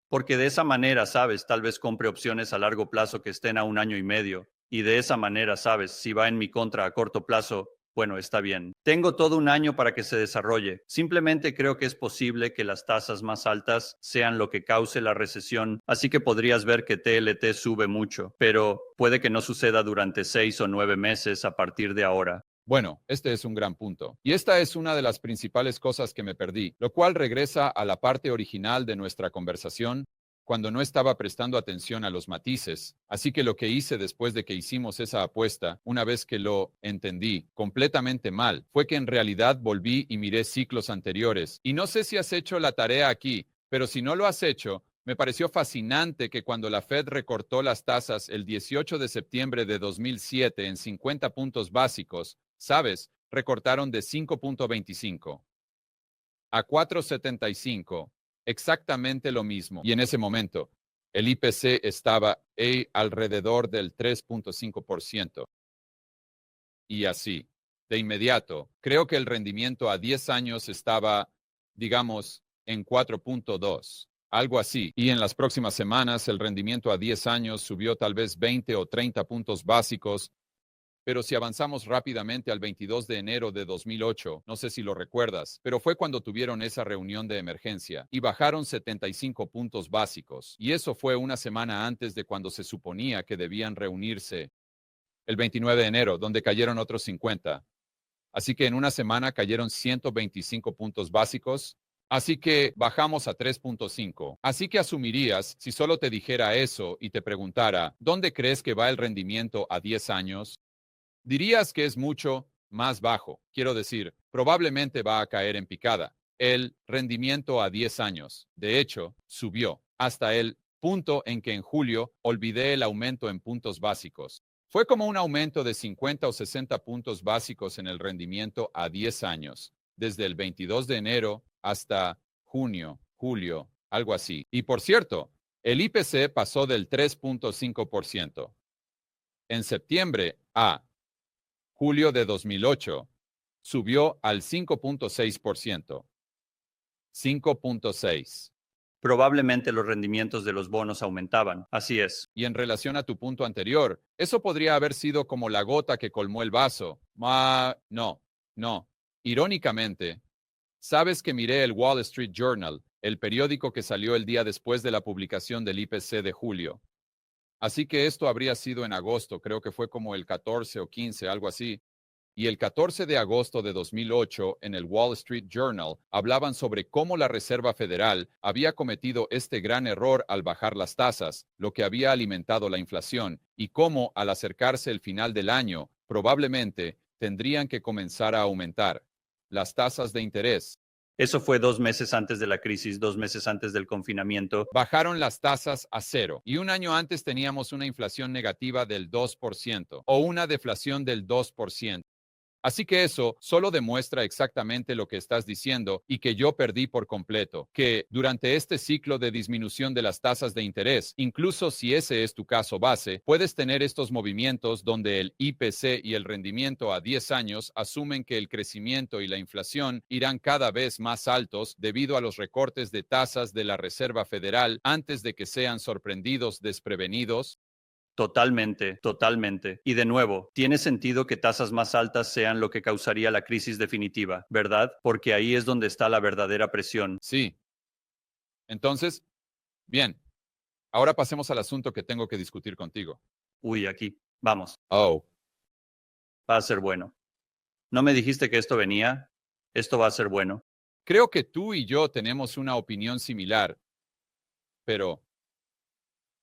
Porque de esa manera, sabes, tal vez compre opciones a largo plazo que estén a un año y medio. Y de esa manera, sabes, si va en mi contra a corto plazo, bueno, está bien. Tengo todo un año para que se desarrolle. Simplemente creo que es posible que las tasas más altas sean lo que cause la recesión, así que podrías ver que TLT sube mucho, pero puede que no suceda durante 6 o 9 meses a partir de ahora. Bueno, este es un gran punto. Y esta es una de las principales cosas que me perdí, lo cual regresa a la parte original de nuestra conversación, cuando no estaba prestando atención a los matices. Así que lo que hice después de que hicimos esa apuesta, una vez que lo entendí completamente mal, fue que en realidad volví y miré ciclos anteriores. Y no sé si has hecho la tarea aquí, pero si no lo has hecho, me pareció fascinante que cuando la Fed recortó las tasas el 18 de septiembre de 2007 en 50 puntos básicos, ¿sabes? Recortaron de 5.25 a 4.75, exactamente lo mismo. Y en ese momento, el IPC estaba alrededor del 3.5%. Y así, de inmediato, creo que el rendimiento a 10 años estaba, digamos, en 4.2, algo así. Y en las próximas semanas, el rendimiento a 10 años subió tal vez 20 o 30 puntos básicos. Pero si avanzamos rápidamente al 22 de enero de 2008, no sé si lo recuerdas, pero fue cuando tuvieron esa reunión de emergencia y bajaron 75 puntos básicos. Y eso fue una semana antes de cuando se suponía que debían reunirse el 29 de enero, donde cayeron otros 50. Así que en una semana cayeron 125 puntos básicos. Así que bajamos a 3.5. Así que asumirías, si solo te dijera eso y te preguntara, ¿dónde crees que va el rendimiento a 10 años? Dirías que es mucho más bajo. Quiero decir, probablemente va a caer en picada. El rendimiento a 10 años, de hecho, subió hasta el punto en que en julio olvidé el aumento en puntos básicos. Fue como un aumento de 50 o 60 puntos básicos en el rendimiento a 10 años, desde el 22 de enero hasta junio, julio, algo así. Y por cierto, El IPC pasó del 3.5% en septiembre a julio de 2008, subió al 5.6%. 5.6. Probablemente los rendimientos de los bonos aumentaban. Así es. Y en relación a tu punto anterior, eso podría haber sido como la gota que colmó el vaso. No. Irónicamente, sabes que miré el Wall Street Journal, el periódico que salió el día después de la publicación del IPC de julio. Así que esto habría sido en agosto, creo que fue como el 14 o 15, algo así. Y el 14 de agosto de 2008, en el Wall Street Journal, hablaban sobre cómo la Reserva Federal había cometido este gran error al bajar las tasas, lo que había alimentado la inflación, y cómo, al acercarse el final del año, probablemente tendrían que comenzar a aumentar las tasas de interés. Eso fue 2 meses antes de la crisis, 2 meses antes del confinamiento. Bajaron las tasas a cero y un año antes teníamos una inflación negativa del 2% o una deflación del 2%. Así que eso solo demuestra exactamente lo que estás diciendo y que yo perdí por completo, que durante este ciclo de disminución de las tasas de interés, incluso si ese es tu caso base, puedes tener estos movimientos donde el IPC y el rendimiento a 10 años asumen que el crecimiento y la inflación irán cada vez más altos debido a los recortes de tasas de la Reserva Federal antes de que sean sorprendidos desprevenidos. Totalmente. Y de nuevo, tiene sentido que tasas más altas sean lo que causaría la crisis definitiva, ¿verdad? Porque ahí es donde está la verdadera presión. Sí. Entonces, bien, ahora pasemos al asunto que tengo que discutir contigo. Uy, aquí. Vamos. Oh, Va a ser bueno. ¿No me dijiste que esto venía? Esto va a ser bueno. creo que tú y yo tenemos una opinión similar, pero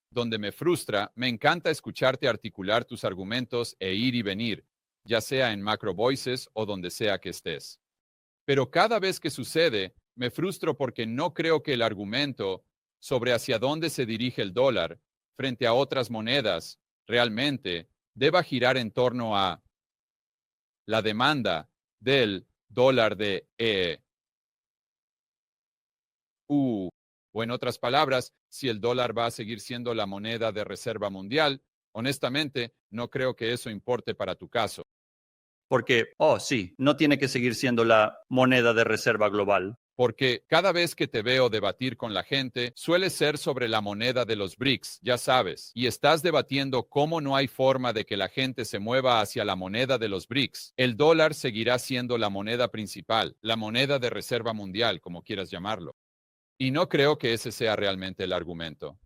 donde me frustra, me encanta escucharte articular tus argumentos e ir y venir, ya sea en Macro Voices o donde sea que estés. Pero cada vez que sucede, me frustro porque no creo que el argumento sobre hacia dónde se dirige el dólar frente a otras monedas realmente deba girar en torno a la demanda del dólar de EU. O en otras palabras, si el dólar va a seguir siendo la moneda de reserva mundial, honestamente, no creo que eso importe para tu caso. Porque, oh, sí, no tiene que seguir siendo la moneda de reserva global. Porque cada vez que te veo debatir con la gente, suele ser sobre la moneda de los BRICS, ya sabes, y estás debatiendo cómo no hay forma de que la gente se mueva hacia la moneda de los BRICS. El dólar seguirá siendo la moneda principal, la moneda de reserva mundial, como quieras llamarlo. Y no creo que ese sea realmente el argumento.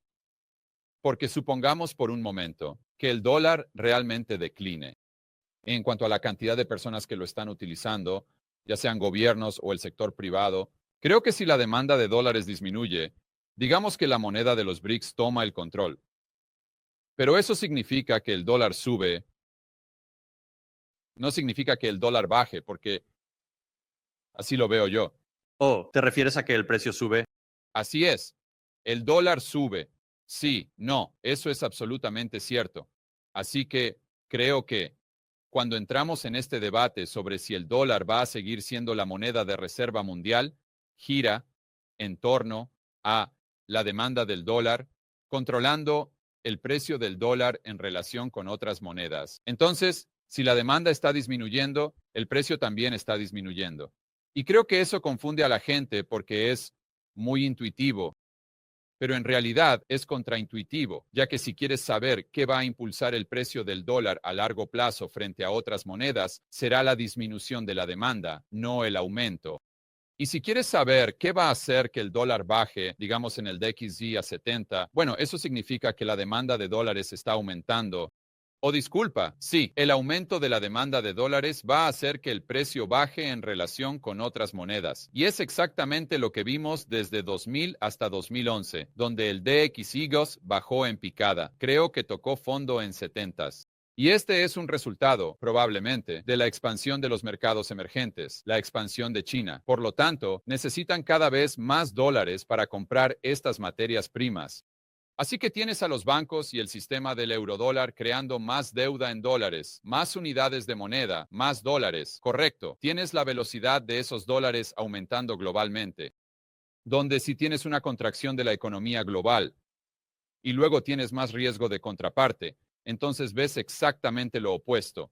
Porque supongamos por un momento que el dólar realmente decline. En cuanto a la cantidad de personas que lo están utilizando, ya sean gobiernos o el sector privado, creo que si la demanda de dólares disminuye, digamos que la moneda de los BRICS toma el control. Pero eso significa que el dólar sube, no significa que el dólar baje, porque así lo veo yo. Oh, ¿te refieres a que el precio sube? Así es, el dólar sube. Sí, no, eso es absolutamente cierto. Así que creo que cuando entramos en este debate sobre si el dólar va a seguir siendo la moneda de reserva mundial, gira en torno a la demanda del dólar, controlando el precio del dólar en relación con otras monedas. Entonces, si la demanda está disminuyendo, el precio también está disminuyendo. Y creo que eso confunde a la gente porque es muy intuitivo, pero en realidad es contraintuitivo, ya que si quieres saber qué va a impulsar el precio del dólar a largo plazo frente a otras monedas, será la disminución de la demanda, no el aumento. Y si quieres saber qué va a hacer que el dólar baje, digamos en el DXY a 70, bueno, eso significa que la demanda de dólares está aumentando. O disculpa, sí, el aumento de la demanda de dólares va a hacer que el precio baje en relación con otras monedas. Y es exactamente lo que vimos desde 2000 hasta 2011, donde el DXY bajó en picada. Creo que tocó fondo en 70s. Y este es un resultado, probablemente, de la expansión de los mercados emergentes, la expansión de China. Por lo tanto, necesitan cada vez más dólares para comprar estas materias primas. Así que tienes a los bancos y el sistema del eurodólar creando más deuda en dólares, más unidades de moneda, más dólares. Correcto. Tienes la velocidad de esos dólares aumentando globalmente. Donde si tienes una contracción de la economía global, y luego tienes más riesgo de contraparte, entonces ves exactamente lo opuesto.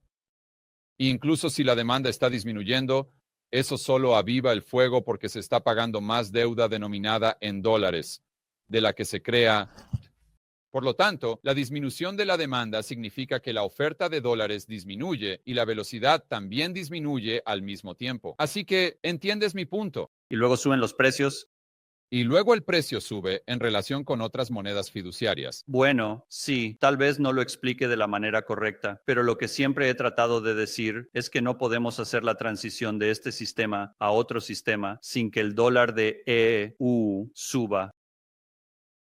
Incluso si la demanda está disminuyendo, eso solo aviva el fuego porque se está pagando más deuda denominada en dólares de la que se crea. Por lo tanto, la disminución de la demanda significa que la oferta de dólares disminuye y la velocidad también disminuye al mismo tiempo. Así que, ¿entiendes mi punto? Y luego suben los precios. Y luego el precio sube en relación con otras monedas fiduciarias. Bueno, sí, tal vez no lo explique de la manera correcta, pero lo que siempre he tratado de decir es que no podemos hacer la transición de este sistema a otro sistema sin que el dólar de EU suba.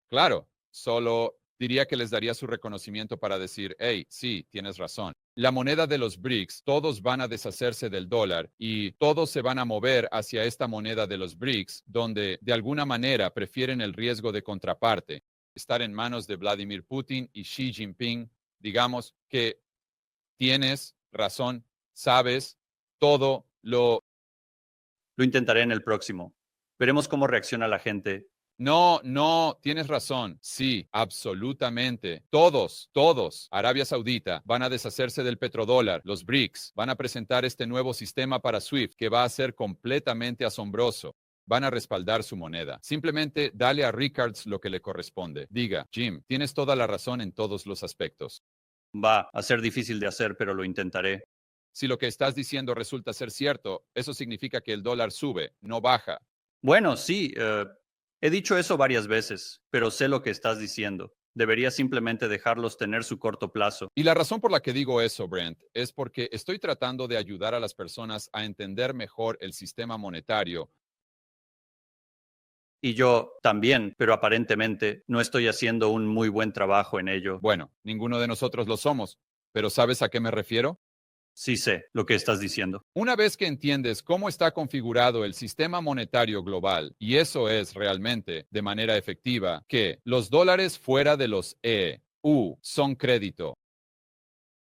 Claro, solo diría que les daría su reconocimiento para decir, hey, sí, tienes razón. La moneda de los BRICS, todos van a deshacerse del dólar y todos se van a mover hacia esta moneda de los BRICS, donde de alguna manera prefieren el riesgo de contraparte, estar en manos de Vladimir Putin y Xi Jinping. Digamos que tienes razón, sabes todo lo. Lo intentaré en el próximo. Veremos cómo reacciona la gente. No, no, tienes razón. Sí, absolutamente. Todos, Arabia Saudita, van a deshacerse del petrodólar. Los BRICS van a presentar este nuevo sistema para SWIFT que va a ser completamente asombroso. Van a respaldar su moneda. Simplemente dale a Rickards lo que le corresponde. Diga, Jim, tienes toda la razón en todos los aspectos. Va a ser difícil de hacer, pero lo intentaré. Si lo que estás diciendo resulta ser cierto, eso significa que el dólar sube, no baja. Bueno, sí, he dicho eso varias veces, pero sé lo que estás diciendo. Debería simplemente dejarlos tener su corto plazo. Y la razón por la que digo eso, Brent, es porque estoy tratando de ayudar a las personas a entender mejor el sistema monetario. Y yo también, pero aparentemente no estoy haciendo un muy buen trabajo en ello. Bueno, ninguno de nosotros lo somos, pero ¿sabes a qué me refiero? Sí sé lo que estás diciendo. Una vez que entiendes cómo está configurado el sistema monetario global, y eso es realmente, de manera efectiva, que los dólares fuera de los EU son crédito.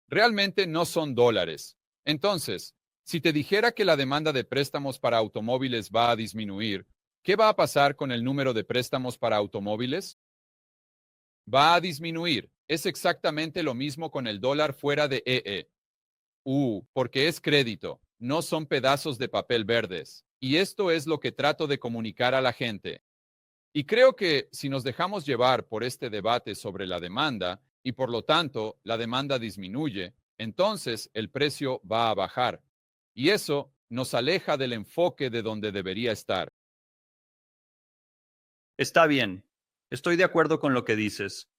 Realmente no son dólares. Entonces, si te dijera que la demanda de préstamos para automóviles va a disminuir, ¿qué va a pasar con el número de préstamos para automóviles? Va a disminuir. Es exactamente lo mismo con el dólar fuera de porque es crédito, no son pedazos de papel verdes. Y esto es lo que trato de comunicar a la gente. Y creo que si nos dejamos llevar por este debate sobre la demanda y por lo tanto la demanda disminuye, entonces el precio va a bajar. Y eso nos aleja del enfoque de donde debería estar. Está bien. Estoy de acuerdo con lo que dices.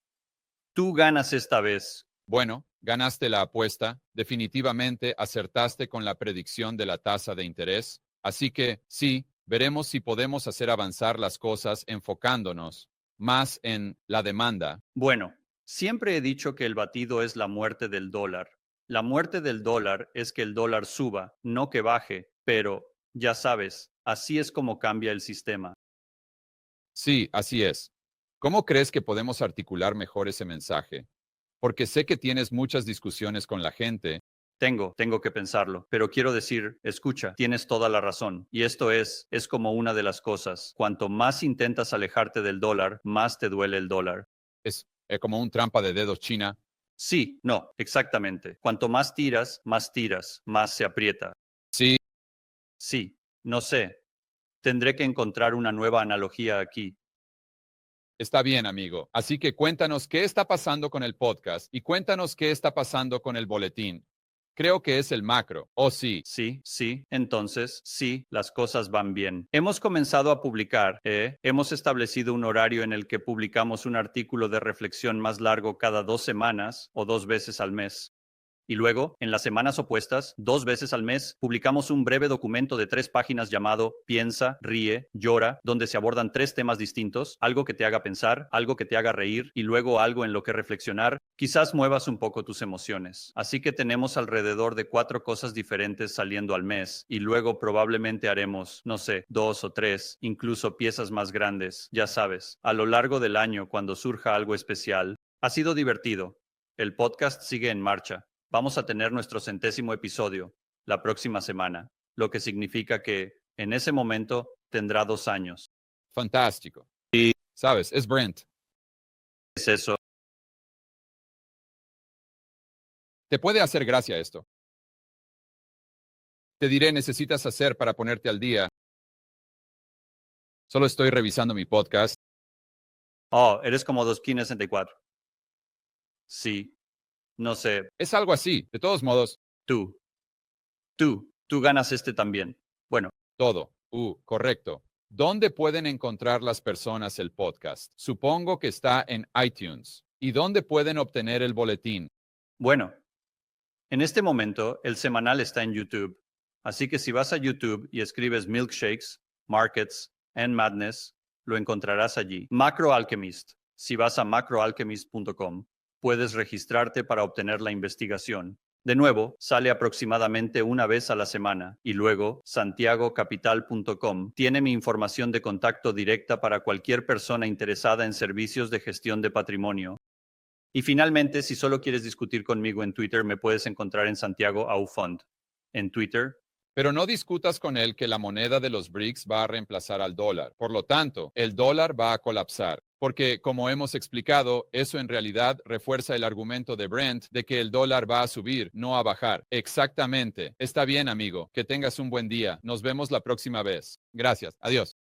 Tú ganas esta vez. Bueno, ganaste la apuesta, definitivamente acertaste con la predicción de la tasa de interés, así que sí, veremos si podemos hacer avanzar las cosas enfocándonos más en la demanda. Bueno, siempre he dicho que el batido es la muerte del dólar. La muerte del dólar es que el dólar suba, no que baje, pero, ya sabes, así es como cambia el sistema. Sí, así es. ¿Cómo crees que podemos articular mejor ese mensaje? Porque sé que tienes muchas discusiones con la gente. Tengo que pensarlo, pero quiero decir, escucha, tienes toda la razón. Y esto es como una de las cosas. Cuanto más intentas alejarte del dólar, más te duele el dólar. Es como un trampa de dedos china. Sí, no, exactamente. Cuanto más tiras, más se aprieta. Sí, Sí, no sé. Tendré que encontrar una nueva analogía aquí. está bien, amigo. Así que cuéntanos qué está pasando con el podcast y cuéntanos qué está pasando con el boletín. Creo que es el macro. Oh, sí. Sí, entonces, sí, las cosas van bien. Hemos comenzado a publicar, hemos establecido un horario en el que publicamos un artículo de reflexión más largo cada 2 semanas o 2 veces al mes. Y luego, en las semanas opuestas, 2 veces al mes, publicamos un breve documento de 3 páginas llamado Piensa, ríe, llora, donde se abordan 3 temas distintos, algo que te haga pensar, algo que te haga reír y luego algo en lo que reflexionar. Quizás muevas un poco tus emociones. Así que tenemos alrededor de 4 cosas diferentes saliendo al mes y luego probablemente haremos, no sé, 2 o 3, incluso piezas más grandes, ya sabes, a lo largo del año cuando surja algo especial. Ha sido divertido. El podcast sigue en marcha. Vamos a tener nuestro 100º episodio la próxima semana, lo que significa que, en ese momento, tendrá 2 años. Fantástico. Y Sabes, es Brent. es eso. Te puede hacer gracia esto. Te diré necesitas hacer para ponerte al día. Solo estoy revisando mi podcast. Oh, eres como 2Kin64. Sí, no sé, Es algo así. De todos modos, tú. Tú ganas este también. Bueno, todo. Correcto. ¿Dónde pueden encontrar las personas el podcast? Supongo que está en iTunes. ¿Y dónde pueden obtener el boletín? bueno. En este momento, el semanal está en YouTube. Así que si vas a YouTube y escribes Milkshakes, Markets and Madness, lo encontrarás allí. Macro Alchemist. Si vas a macroalchemist.com, puedes registrarte para obtener la investigación. De nuevo, sale aproximadamente una vez a la semana. Y luego, santiagocapital.com tiene mi información de contacto directa para cualquier persona interesada en servicios de gestión de patrimonio. Y finalmente, si solo quieres discutir conmigo en Twitter, me puedes encontrar en Santiago Aufund. En Twitter. Pero no discutas con él que la moneda de los BRICS va a reemplazar al dólar. Por lo tanto, el dólar va a colapsar. Porque, como hemos explicado, eso en realidad refuerza el argumento de Brent de que el dólar va a subir, no a bajar. Exactamente. Está bien, amigo. Que tengas un buen día. Nos vemos la próxima vez. Gracias. Adiós.